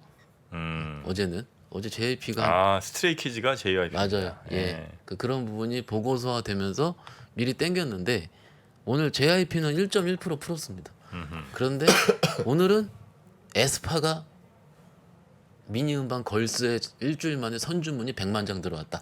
Speaker 3: 어제 JYP가
Speaker 1: 아, 스트레이키즈가 JYP.
Speaker 3: 맞아요. 예. 그런 부분이 보고서화되면서 미리 땡겼는데 오늘 JYP는 1.1% 풀었습니다. 그런데 오늘은 에스파가 미니 음반 걸스에 일주일 만에 선주문이 100만 장 들어왔다.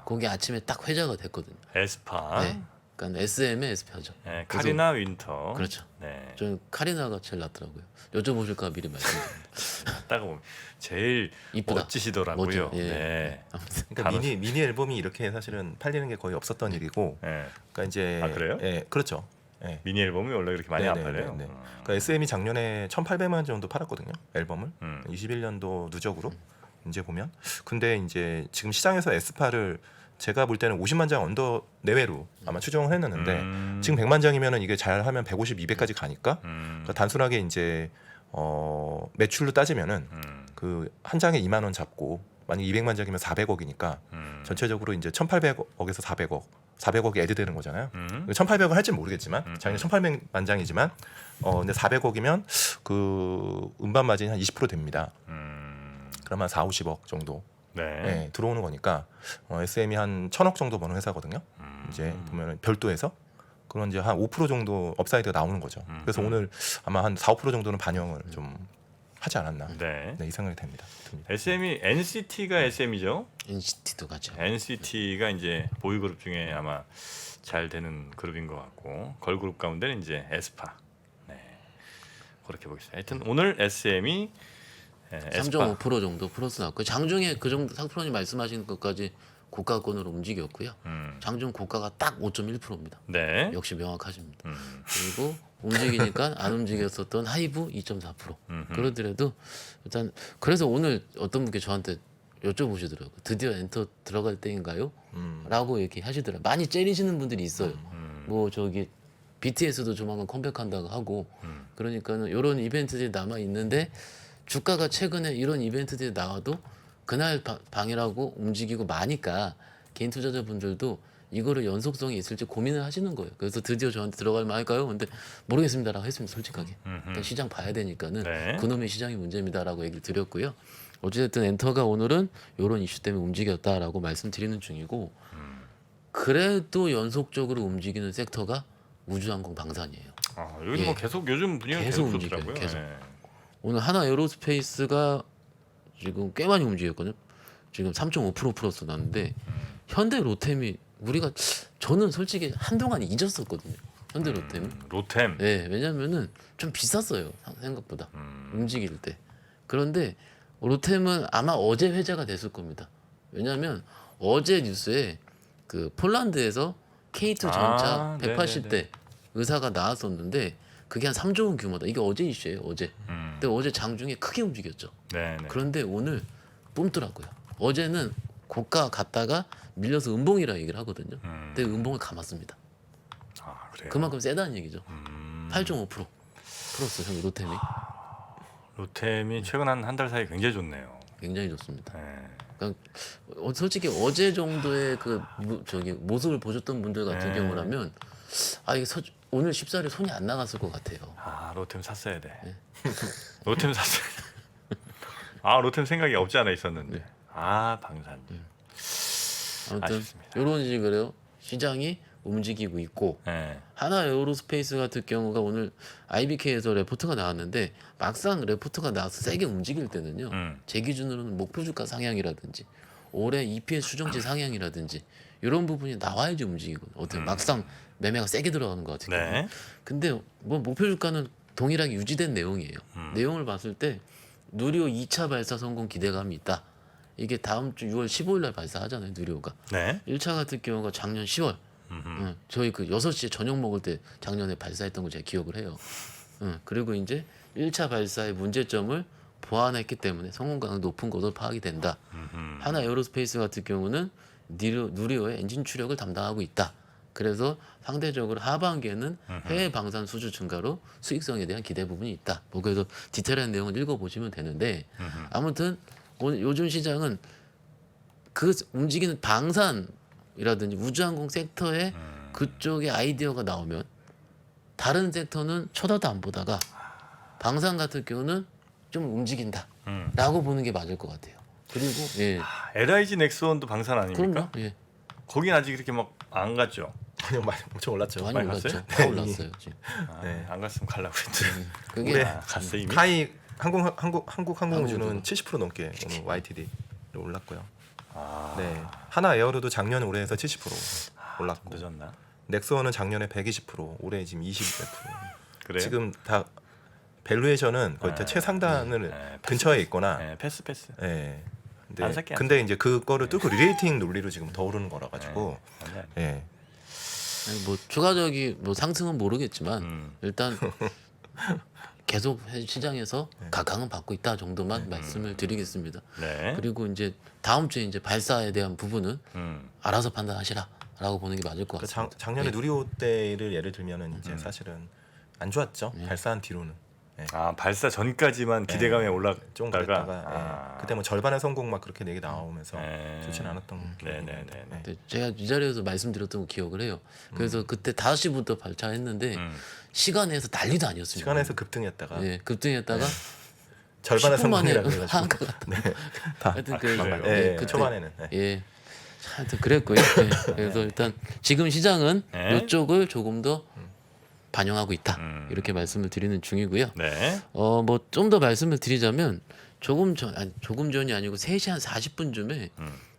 Speaker 3: 거기 아침에 딱 회자가 됐거든요.
Speaker 1: 에스파.
Speaker 3: 네. 그러니까 SM의 에스파죠.
Speaker 1: 네, 카리나 윈터.
Speaker 3: 그렇죠.
Speaker 1: 네.
Speaker 3: 저는 카리나가 제일 낫더라고요. 여쭤보실까 미리 말씀드립니다.
Speaker 1: 딱 보면 제일
Speaker 3: 이쁘다.
Speaker 1: 멋지시더라고요.
Speaker 3: 멋져. 예.
Speaker 1: 네.
Speaker 2: 그러니까 미니 앨범이 이렇게 사실은 팔리는 게 거의 없었던 일이고,
Speaker 1: 네.
Speaker 2: 그러니까 이제
Speaker 1: 아, 그래요?
Speaker 2: 예, 그렇죠. 예.
Speaker 1: 미니 앨범이 원래 그렇게 많이 안 팔려요.
Speaker 2: 그러니까 SM이 작년에 1,800만 전도 팔았거든요. 앨범을 21년도 누적으로 이제 보면. 근데 이제 지금 시장에서 에스파를 제가 볼 때는 50만 장 언더 내외로 아마 추정을 했는데 지금 100만 장이면은 이게 잘하면 150, 200까지 가니까 그러니까 단순하게 이제 매출로 따지면은 그 한 장에 2만 원 잡고 만약 200만 장이면 400억이니까 전체적으로 이제 1,800억에서 400억이 애드되는 거잖아요. 1,800을 할지는 모르겠지만 작년 1,800만 장이지만 근데 400억이면 그 음반 마진이 한 20% 됩니다. 그러면 4, 50억 정도
Speaker 1: 네.
Speaker 2: 네, 들어오는 거니까 SM이 한 1,000억 정도 버는 회사거든요. 이제 보면 별도에서 그런 이제 한 5% 정도 업사이드가 나오는 거죠. 그래서 오늘 아마 한 4, 5% 정도는 반영을 좀 하지 않았나.
Speaker 1: 네.
Speaker 2: 네, 이 생각이 듭니다.
Speaker 1: SM이 NCT가 SM이죠.
Speaker 3: NCT도 같이.
Speaker 1: NCT가 이제 보이그룹 중에 아마 잘 되는 그룹인 것 같고 걸그룹 가운데는 이제 에스파. 네. 그렇게 보겠습니다. 하여튼 오늘 SM이
Speaker 3: 3.5% 정도 플러스 났고 장중에 그 정도 상프로님 말씀하신 것까지 고가권으로 움직였고요. 장중 고가가 딱 5.1%입니다.
Speaker 1: 네.
Speaker 3: 역시 명확하십니다. 그리고 움직이니까 안 움직였었던 하이브 2.4%. 그러더라도 일단 그래서 오늘 어떤 분께 저한테 여쭤보시더라고요. 드디어 엔터 들어갈 때인가요? 라고 얘기하시더라고요. 많이 째리시는 분들이 있어요. 뭐 저기 BTS도 조만간 컴백한다고 하고 그러니까는 이런 이벤트들이 남아 있는데 주가가 최근에 이런 이벤트들이 나와도 그날 방이라고 움직이고 마니까 개인 투자자분들도 이거를 연속성이 있을지 고민을 하시는 거예요. 그래서 드디어 저한테 들어갈 만할까요? 근데 모르겠습니다라고 했습니다. 솔직하게. 일단 시장 봐야 되니까는
Speaker 1: 네.
Speaker 3: 그놈의 시장이 문제입니다라고 얘기를 드렸고요. 어찌됐든 엔터가 오늘은 이런 이슈 때문에 움직였다라고 말씀드리는 중이고 그래도 연속적으로 움직이는 섹터가 우주항공 방산이에요.
Speaker 1: 아, 여기 뭐
Speaker 3: 예.
Speaker 1: 계속 요즘 분위기가
Speaker 3: 계속
Speaker 1: 계속
Speaker 3: 움직여요,
Speaker 1: 좋더라고요.
Speaker 3: 계속.
Speaker 1: 네.
Speaker 3: 오늘 하나 에어로스페이스가 지금 꽤 많이 움직였거든요. 지금 3.5% 플러스 났는데 현대 로템이 우리가 저는 솔직히 한동안 잊었었거든요. 현대 로템.
Speaker 1: 로템.
Speaker 3: 네, 왜냐면은 좀 비쌌어요 생각보다 움직일 때. 그런데 로템은 아마 어제 회자가 됐을 겁니다. 왜냐하면 어제 뉴스에 그 폴란드에서 K2 전차 180대
Speaker 1: 네네네.
Speaker 3: 의사가 나왔었는데 그게 한 3조 원 규모다. 이게 어제 이슈예요. 어제. 근데 어제 장중에 크게 움직였죠.
Speaker 1: 네. 네.
Speaker 3: 그런데 오늘 뿜더라고요. 어제는 고가 갔다가 밀려서 음봉이라 얘기를 하거든요. 근데 음봉을 감았습니다.
Speaker 1: 아, 그래요.
Speaker 3: 그만큼 세다는 얘기죠. 8.5% 플러스 형 로템이
Speaker 1: 로템이 최근 한 달 사이 굉장히 좋네요.
Speaker 3: 굉장히 좋습니다.
Speaker 1: 네.
Speaker 3: 그러니까 솔직히 어제 정도의 그 저기 모습을 보셨던 분들 같은
Speaker 1: 네.
Speaker 3: 경우라면 아 이게 오늘 쉽사리 손이 안 나갔을 것 같아요.
Speaker 1: 아, 로템 샀어야 돼.
Speaker 3: 네.
Speaker 1: 로템 샀어야 돼. 아, 로템 생각이 없지 않아 있었는데.
Speaker 3: 네.
Speaker 1: 아, 방산.
Speaker 3: 아무튼
Speaker 1: 아쉽습니다.
Speaker 3: 이런 식으로 시장이 움직이고 있고
Speaker 1: 네.
Speaker 3: 하나 에어로스페이스 같은 경우가 오늘 IBK에서 레포트가 나왔는데 막상 레포트가 나와서 세게 움직일 때는요. 제 기준으로는 목표 주가 상향이라든지 올해 EPS 추정치 상향이라든지 이런 부분이 나와야지 움직이거든요. 어떻게 막상 매매가 세게 들어가는 것 같은 경우.
Speaker 1: 네.
Speaker 3: 근데 뭐 목표 주가는 동일하게 유지된 내용이에요. 내용을 봤을 때 누리호 2차 발사 성공 기대감이 있다. 이게 다음 주 6월 15일 날 발사하잖아요. 누리호가.
Speaker 1: 네.
Speaker 3: 1차 같은 경우가 작년 10월. 저희 그 6시에 저녁 먹을 때 작년에 발사했던 거 제가 기억을 해요. 그리고 이제 1차 발사의 문제점을 보완했기 때문에 성공 가능 높은 것으로 파악이 된다. 하나 에어로스페이스 같은 경우는 누리호의 엔진 추력을 담당하고 있다. 그래서 상대적으로 하반기에는 해외 방산 수주 증가로 수익성에 대한 기대 부분이 있다. 뭐 그래서 디테일한 내용을 읽어보시면 되는데 아무튼 오늘 요즘 시장은 그 움직이는 방산이라든지 우주항공 섹터에 그쪽에 아이디어가 나오면 다른 섹터는 쳐다도 안 보다가 방산 같은 경우는 좀 움직인다라고 보는 게 맞을 것 같아요. 그리고 예,
Speaker 1: LIG 넥스원도 방산 아닙니까?
Speaker 3: 그럼요. 예,
Speaker 1: 거긴 아직 이렇게 막 안 갔죠.
Speaker 2: 아니요, 많이 엄청 올랐죠.
Speaker 3: 많이
Speaker 1: 많이
Speaker 3: 올랐죠.
Speaker 1: 갔어요?
Speaker 3: 다 올랐어요. 지금.
Speaker 1: 아,
Speaker 2: 네.
Speaker 1: 안 갔으면 가려고 했더니
Speaker 3: 그게
Speaker 2: 올해
Speaker 1: 갔어 이미.
Speaker 2: 카이 항공우주는
Speaker 3: 항공우주는
Speaker 2: 70% 넘게 오늘 YTD로 올랐고요.
Speaker 1: 아,
Speaker 2: 네, 하나 에어로도 작년 올해에서 70% 올랐고,
Speaker 1: 늦었나?
Speaker 2: 넥스원은 작년에 120%, 올해 지금 20%.
Speaker 1: 그래요?
Speaker 2: 지금 다 밸류에이션은 거의 다
Speaker 1: 네.
Speaker 2: 최상단을
Speaker 1: 네,
Speaker 2: 근처에 있거나.
Speaker 1: 네, 패스.
Speaker 2: 예.
Speaker 1: 안 살게, 안
Speaker 2: 근데 이제 그거를 뚫고 리레이팅 논리로 지금 더 오르는 거라 가지고.
Speaker 1: 아니, 아니.
Speaker 2: 예.
Speaker 3: 아니, 뭐 추가적인 뭐 상승은 모르겠지만 일단 계속 시장에서 각광은 받고 있다 정도만 말씀을 드리겠습니다.
Speaker 1: 네.
Speaker 3: 그리고 이제 다음 주에 이제 발사에 대한 부분은
Speaker 1: 음.
Speaker 3: 알아서 판단하시라라고 보는 게 맞을 것
Speaker 2: 그
Speaker 3: 같습니다.
Speaker 2: 작년에
Speaker 3: 예.
Speaker 2: 누리호 때를 예를 들면은 이제 사실은 안 좋았죠. 발사한 뒤로는.
Speaker 1: 아 발사 전까지만 기대감에
Speaker 2: 좀
Speaker 1: 올랐다가
Speaker 2: 그랬다가
Speaker 1: 아.
Speaker 2: 그때 뭐 절반의 성공 막 그렇게 얘기 나오면서
Speaker 1: 네.
Speaker 2: 좋지는 않았던 기억이
Speaker 1: 네네네.
Speaker 2: 있는데. 네.
Speaker 3: 근데 제가 이 자리에서 말씀드렸던 거 기억을 해요. 그래서 그때 5시부터 발차했는데 시간에서 난리도 아니었습니다.
Speaker 2: 시간에서 급등했다가
Speaker 3: 예, 급등했다가
Speaker 2: 절반의
Speaker 3: 10분 만에
Speaker 2: 성공이라고 해가지고.
Speaker 3: 한 것 같아요.
Speaker 2: 네. 다
Speaker 3: 하여튼 그
Speaker 1: 그래요?
Speaker 2: 예,
Speaker 3: 그때-
Speaker 2: 초반에는. 네.
Speaker 3: 예, 하여튼 그랬고요. 예, 그래서 일단 지금 시장은
Speaker 1: 네.
Speaker 3: 이쪽을 조금 더 반영하고 있다 이렇게 말씀을 드리는 중이고요.
Speaker 1: 네.
Speaker 3: 뭐 좀 더 말씀을 드리자면 조금 전이 아니고 3시 한 40분쯤에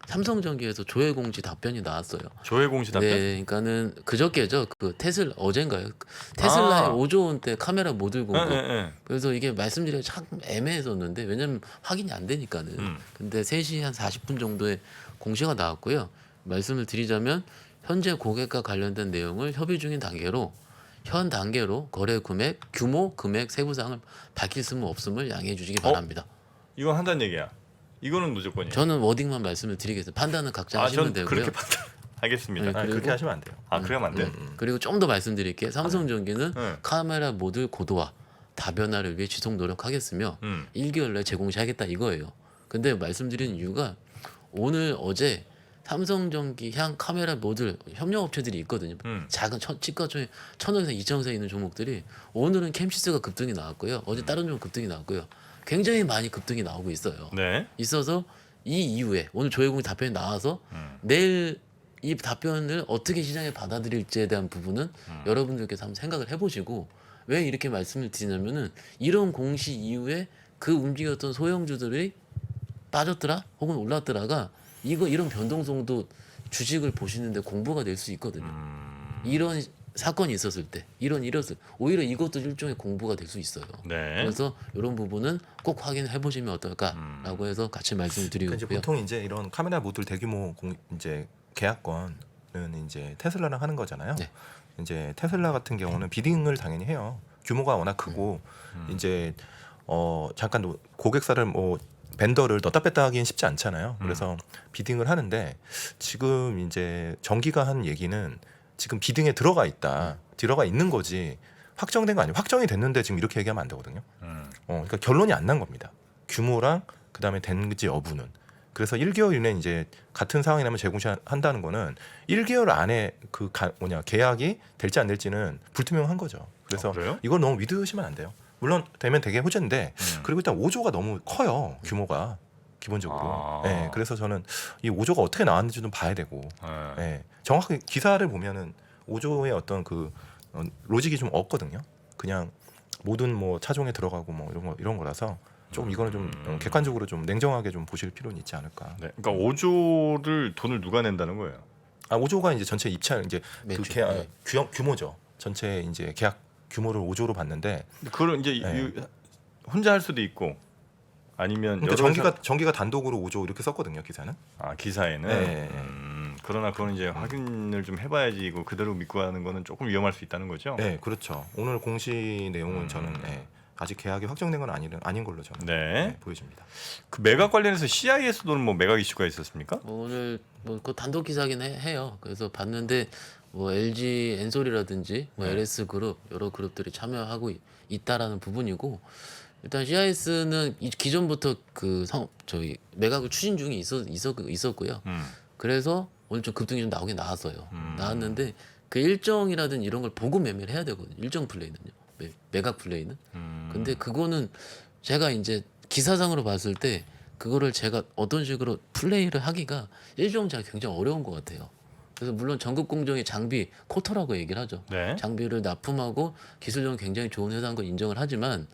Speaker 3: 삼성전기에서 조회 공지 답변이 나왔어요.
Speaker 1: 조회 공시 답변.
Speaker 3: 네, 그러니까는 그저께죠. 그 테슬라 어젠가요? 테슬라의
Speaker 1: 아.
Speaker 3: 5조 원대 카메라 모듈 공급.
Speaker 1: 네.
Speaker 3: 그래서 이게 말씀드리기가 참 애매했었는데 왜냐면 확인이 안 되니까는. 근데 3시 한 40분 정도에 공시가 나왔고요. 말씀을 드리자면 현재 고객과 관련된 내용을 협의 중인 단계로 현 단계로 거래 금액, 규모, 금액 세부 사항을 밝힐 수 없음을 양해해 주시기 바랍니다.
Speaker 1: 이건 한다는 얘기야. 이거는 무조건이에요.
Speaker 3: 저는 워딩만 말씀을 드리겠습니다. 판단은 각자 하시면
Speaker 1: 전
Speaker 3: 되고요.
Speaker 1: 그렇게 하겠습니다.
Speaker 3: 네.
Speaker 2: 아,
Speaker 3: 그리고-
Speaker 2: 그렇게 하시면 안 돼요.
Speaker 1: 아 그러면 안 돼.
Speaker 3: 그리고 좀 더 말씀드릴게요. 삼성전기는
Speaker 1: 네.
Speaker 3: 카메라 모듈 고도화, 다변화를 위해 지속 노력하겠으며 1개월 내에 재공시하겠다 이거예요. 근데 말씀드리는 이유가 오늘 어제 삼성전기 향 카메라 모듈 협력업체들이 있거든요. 작은 치과총에 1,000원에서 2,000원에 있는 종목들이 오늘은 캠시스가 급등이 나왔고요. 어제 다른 종목 급등이 나왔고요. 굉장히 많이 급등이 나오고 있어요.
Speaker 1: 네.
Speaker 3: 있어서 이 이후에 오늘 조혜공이 답변이 나와서 내일 이 답변을 어떻게 시장에 받아들일지에 대한 부분은 여러분들께서 한번 생각을 해보시고 왜 이렇게 말씀을 드리냐면은 이런 공시 이후에 그 움직였던 소형주들이 빠졌더라 혹은 올랐더라가 이런 변동성도 주식을 보시는데 공부가 될 수 있거든요. 이런 사건이 있었을 때 오히려 이것도 일종의 공부가 될 수 있어요.
Speaker 1: 네.
Speaker 3: 그래서 이런 부분은 꼭 확인해 보시면 어떨까라고 해서 같이 말씀을
Speaker 2: 그러니까 이제
Speaker 3: 드리고요.
Speaker 2: 보통 이제 이런 카메라 모듈 대규모 이제 계약권은 이제 테슬라랑 하는 거잖아요.
Speaker 3: 네.
Speaker 2: 이제 테슬라 같은 경우는 비딩을 당연히 해요. 규모가 워낙 크고 이제 잠깐 고객사를 뭐 벤더를 넣다 뺐다 하기는 쉽지 않잖아요. 그래서 비딩을 하는데 지금 이제 정기가 한 얘기는 지금 비딩에 들어가 있다, 들어가 있는 거지 확정된 거 아니에요. 확정이 됐는데 지금 이렇게 얘기하면 안 되거든요. 그러니까 결론이 안 난 겁니다. 규모랑 그다음에 된지 여부는. 그래서 1개월 이내 이제 같은 상황이라면 재공시한다는 거는 1개월 안에 계약이 될지 안 될지는 불투명한 거죠. 그래서
Speaker 1: 그래요?
Speaker 2: 이걸 너무 믿으시면 안 돼요. 물론 되면 되게 호재인데 그리고 일단 5조가 너무 커요. 규모가 기본적으로.
Speaker 1: 아.
Speaker 2: 네, 그래서 저는 이 5조가 어떻게 나왔는지 좀 봐야 되고
Speaker 1: 네.
Speaker 2: 네, 정확하게 기사를 보면은 5조의 어떤 로직이 좀 없거든요. 그냥 모든 뭐 차종에 들어가고 뭐 이런 거라서 좀 이거는 좀 객관적으로 좀 냉정하게 좀 보실 필요는 있지 않을까.
Speaker 1: 네. 그러니까 5조를 돈을 누가 낸다는 거예요?
Speaker 2: 5조가 이제 전체 입찰 이제
Speaker 3: 매출,
Speaker 2: 계약
Speaker 3: 네.
Speaker 2: 규모죠. 전체 이제 계약 규모를 5조로 봤는데
Speaker 1: 그걸 이제
Speaker 2: 네.
Speaker 1: 혼자 할 수도 있고 아니면
Speaker 2: 그러니까
Speaker 1: 여러
Speaker 2: 전기가 단독으로 5조 이렇게 썼거든요, 기사는.
Speaker 1: 기사에는
Speaker 2: 네.
Speaker 1: 그러나 그건 이제 확인을 좀 해봐야지 이거 그대로 믿고 하는 거는 조금 위험할 수 있다는 거죠.
Speaker 2: 네, 그렇죠. 오늘 공시 내용은 저는 아직 계약이 확정된 건 아닌 걸로 저는
Speaker 1: 네.
Speaker 2: 보여집니다.
Speaker 1: 그 매각 관련해서 CIS도는 뭐 매각 이슈가 있었습니까?
Speaker 3: 오늘 그 단독 기사긴 해요. 그래서 봤는데 뭐 LG 엔솔이라든지 뭐
Speaker 1: 네.
Speaker 3: LS 그룹 여러 그룹들이 참여하고 있다라는 부분이고 일단 CIS는 기존부터 저희 매각을 추진 중에 있었고요. 그래서 오늘 좀 급등이 좀 나왔어요. 나왔는데 그 일정이라든 이런 걸 보고 매매를 해야 되거든요. 일정 플레이는요. 매각 플레이는. 근데 그거는 제가 이제 기사상으로 봤을 때 그거를 제가 어떤 식으로 플레이를 하기가 일정 자체가 굉장히 어려운 것 같아요. 그래서 물론 전국 공정의 장비 코터라고 얘기를 하죠.
Speaker 1: 네.
Speaker 3: 장비를 납품하고 기술력은 굉장히 좋은 회사인 걸 인정을 하지만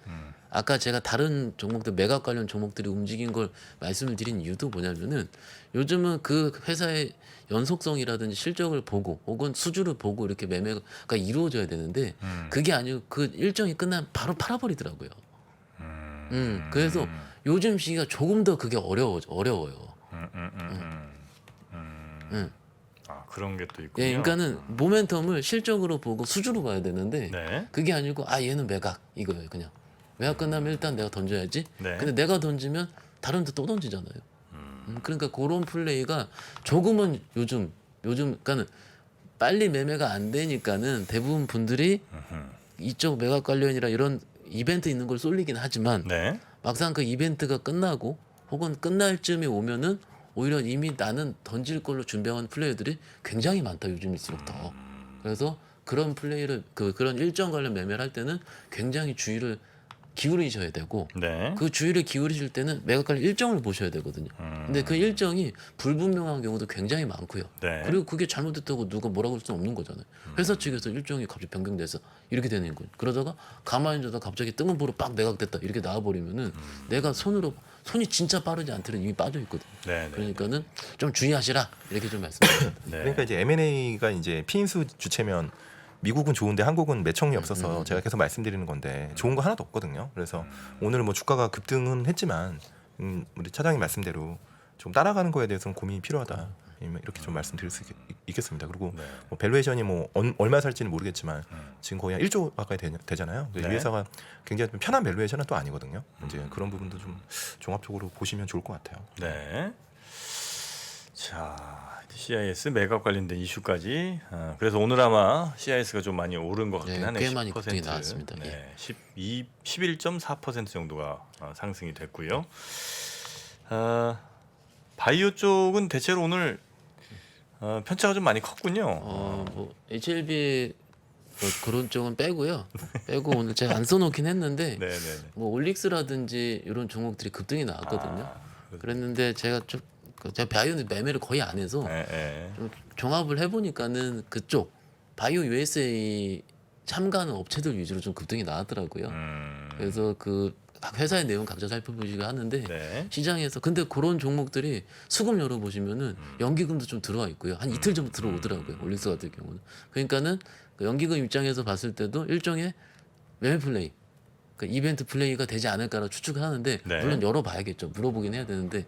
Speaker 3: 아까 제가 다른 종목들 매각 관련 종목들이 움직인 걸 말씀을 드린 이유도 뭐냐면은 요즘은 그 회사의 연속성이라든지 실적을 보고 혹은 수주를 보고 이렇게 매매가 이루어져야 되는데 그게 아니고 그 일정이 끝나면 바로 팔아버리더라고요. 그래서 요즘 시기가 조금 더 그게 어려워요.
Speaker 1: 아 그런 게 또 있군요.
Speaker 3: 예, 그러니까는 모멘텀을 실적으로 보고 수주로 봐야 되는데
Speaker 1: 네.
Speaker 3: 그게 아니고 얘는 매각 이거예요. 그냥 매각 끝나면 일단 내가 던져야지.
Speaker 1: 네.
Speaker 3: 근데 내가 던지면 다른 데 또 던지잖아요. 그러니까 그런 플레이가 조금은 요즘 그러니까는 빨리 매매가 안 되니까는 대부분 분들이 이쪽 매각 관련이라 이런 이벤트 있는 걸 쏠리긴 하지만
Speaker 1: 네.
Speaker 3: 막상 그 이벤트가 끝나고 혹은 끝날 쯤에 오면은 오히려 이미 나는 던질 걸로 준비한 플레이들이 굉장히 많다 요즘일수록 더. 그래서 그런 플레이를 그런 일정 관련 매매를 할 때는 굉장히 주의를 기울이셔야 되고
Speaker 1: 네.
Speaker 3: 그 주의를 기울이실 때는 매각 관련 일정을 보셔야 되거든요. 근데 그 일정이 불분명한 경우도 굉장히 많고요.
Speaker 1: 네.
Speaker 3: 그리고 그게 잘못됐다고 누가 뭐라고 할 수는 없는 거잖아요. 회사 측에서 일정이 갑자기 변경돼서 이렇게 되는 거예요. 그러다가 가만히 있다가 갑자기 뜬금포로 빡 매각됐다 이렇게 나와버리면은 내가 손이 진짜 빠르지 않더라도 이미 빠져 있거든요.
Speaker 1: 네. 네.
Speaker 3: 그러니까는 좀 주의하시라 이렇게 좀 말씀드립니다.
Speaker 1: 네.
Speaker 2: 그러니까 이제 M&A가 이제 피인수 주체면 미국은 좋은데 한국은 매청이 없어서 제가 계속 말씀드리는 건데 좋은 거 하나도 없거든요. 그래서 오늘 뭐 주가가 급등은 했지만 우리 차장님 말씀대로 좀 따라가는 거에 대해서는 고민이 필요하다. 이렇게 좀 말씀드릴 수 있겠습니다. 그리고
Speaker 1: 네.
Speaker 2: 뭐 밸류에이션이 뭐 얼마 살지는 모르겠지만 지금 거의 한 1조 가까이 되잖아요. 이
Speaker 1: 네.
Speaker 2: 회사가 굉장히 좀 편한 밸류에이션은 또 아니거든요. 이제 그런 부분도 좀 종합적으로 보시면 좋을 것 같아요.
Speaker 1: 네. 자, CIS 매각 관련된 이슈까지. 그래서 오늘 아마 CIS가 좀 많이 오른 것 같긴
Speaker 3: 네,
Speaker 1: 하네요.
Speaker 3: 꽤 많이
Speaker 1: 10%.
Speaker 3: 급등이 나왔습니다.
Speaker 1: 네, 11.4% 정도가 상승이 됐고요. 바이오 쪽은 대체로 오늘 편차가 좀 많이 컸군요.
Speaker 3: 뭐 HLB 뭐 그런 쪽은 빼고요. 빼고 오늘 제가 안 써놓긴 했는데
Speaker 1: 네, 네, 네.
Speaker 3: 뭐 올릭스라든지 이런 종목들이 급등이 나왔거든요. 그랬는데 제가 바이오 매매를 거의 안 해서
Speaker 1: 네, 네.
Speaker 3: 좀 종합을 해보니까는 그쪽 바이오 USA 참가하는 업체들 위주로 좀 급등이 나왔더라고요. 그래서 그 각 회사의 내용 각자 살펴보시고 하는데
Speaker 1: 네.
Speaker 3: 시장에서 근데 그런 종목들이 수급 열어보시면은 연기금도 좀 들어와 있고요. 한 이틀 전부터 들어오더라고요. 올릭스 같은 경우는. 그러니까는 그 연기금 입장에서 봤을 때도 일종의 매매 플레이, 그 이벤트 플레이가 되지 않을까라 추측을 하는데
Speaker 1: 네.
Speaker 3: 물론 열어봐야겠죠. 물어보긴 해야 되는데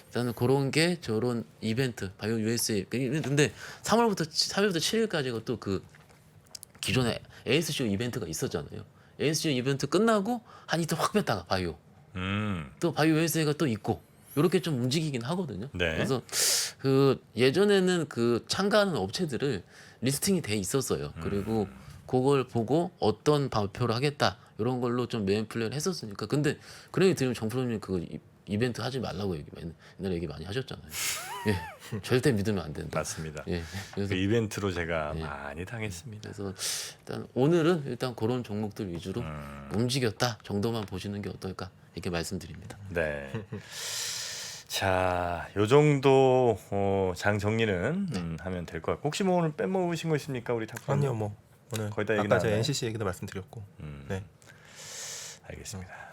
Speaker 3: 일단은 그런 게 저런 이벤트 바이오 USA 근데 3월부터 7일까지가 또 그 기존에 ASCO 이벤트가 있었잖아요. ASCO 이벤트 끝나고 한 이틀 확 뺐다가 바이오 또 바이오 USA가 또 있고 이렇게 좀 움직이긴 하거든요.
Speaker 1: 네.
Speaker 3: 그래서 그 예전에는 그 참가하는 업체들을 리스팅이 돼 있었어요. 그리고 그걸 보고 어떤 발표를 하겠다 이런 걸로 좀 매매 플레이를 했었으니까. 근데 그런 얘기 들으면 정프로님 그 이벤트 하지 말라고 옛날에 얘기 많이 하셨잖아요. 예, 절대 믿으면 안 된다.
Speaker 1: 맞습니다.
Speaker 3: 예, 그래서
Speaker 1: 그 이벤트로 제가
Speaker 3: 네.
Speaker 1: 많이 당했습니다.
Speaker 3: 그래서 일단 오늘은 일단 그런 종목들 위주로 움직였다 정도만 보시는 게 어떨까 이렇게 말씀드립니다.
Speaker 1: 네. 자, 요 정도 장 정리는 하면 될 것 같고 혹시 뭐 오늘 빼먹으신 거 있습니까, 우리 탁프로님?
Speaker 2: 아니요, 뭐 오늘
Speaker 1: 거의 다 얘기
Speaker 2: 아까 제가
Speaker 1: 나왔나요?
Speaker 2: NCC 얘기도 말씀드렸고, 네.
Speaker 1: 알겠습니다.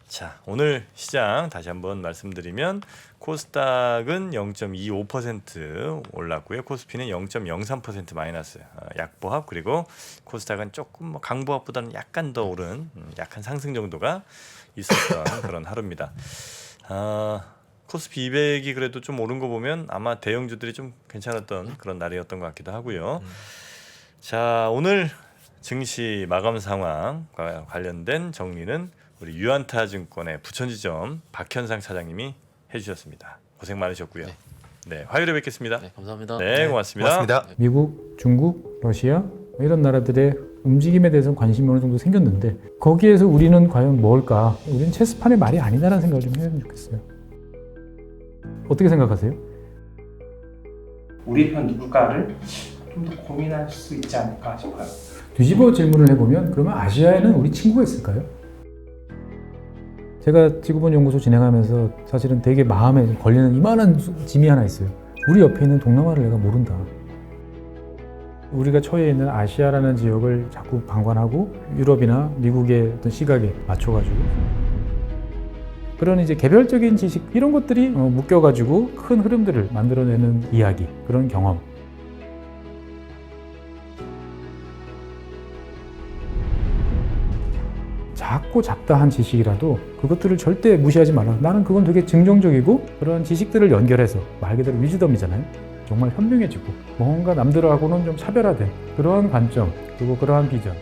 Speaker 1: 자, 오늘 시장 다시 한번 말씀드리면 코스닥은 0.25% 올랐고요. 코스피는 0.03% 마이너스. 약보합. 그리고 코스닥은 조금 뭐 강보합보다는 약간 더 오른 약한 상승 정도가 있었던 그런 하루입니다. 코스피 200이 그래도 좀 오른 거 보면 아마 대형주들이 좀 괜찮았던 그런 날이었던 것 같기도 하고요. 자, 오늘 증시 마감 상황과 관련된 정리는 우리 유안타증권의 부천지점 박현상 차장님이 해주셨습니다. 고생 많으셨고요.
Speaker 3: 네.
Speaker 1: 네, 화요일에 뵙겠습니다.
Speaker 3: 네, 감사합니다.
Speaker 1: 네, 고맙습니다.
Speaker 2: 고맙습니다.
Speaker 4: 미국, 중국, 러시아 이런 나라들의 움직임에 대해서는 관심이 어느 정도 생겼는데 거기에서 우리는 과연 뭘까? 우리는 체스판의 말이 아니다라는 생각을 좀 해보면 좋겠어요. 어떻게 생각하세요?
Speaker 5: 우리 편 누굴까를 좀 더 고민할 수 있지 않을까 싶어요.
Speaker 4: 뒤집어 질문을 해보면 그러면 아시아에는 우리 친구가 있을까요? 제가 지구본 연구소 진행하면서 사실은 되게 마음에 걸리는 이만한 짐이 하나 있어요. 우리 옆에 있는 동남아를 내가 모른다. 우리가 처해 있는 아시아라는 지역을 자꾸 방관하고 유럽이나 미국의 어떤 시각에 맞춰가지고 그런 이제 개별적인 지식 이런 것들이 묶여가지고 큰 흐름들을 만들어내는 이야기, 그런 경험. 작고 잡다한 지식이라도 그것들을 절대 무시하지 말라. 나는 그건 되게 긍정적이고 그런 지식들을 연결해서 말 그대로 위즈덤이잖아요. 정말 현명해지고 뭔가 남들하고는 좀 차별화된 그러한 관점 그리고 그러한 비전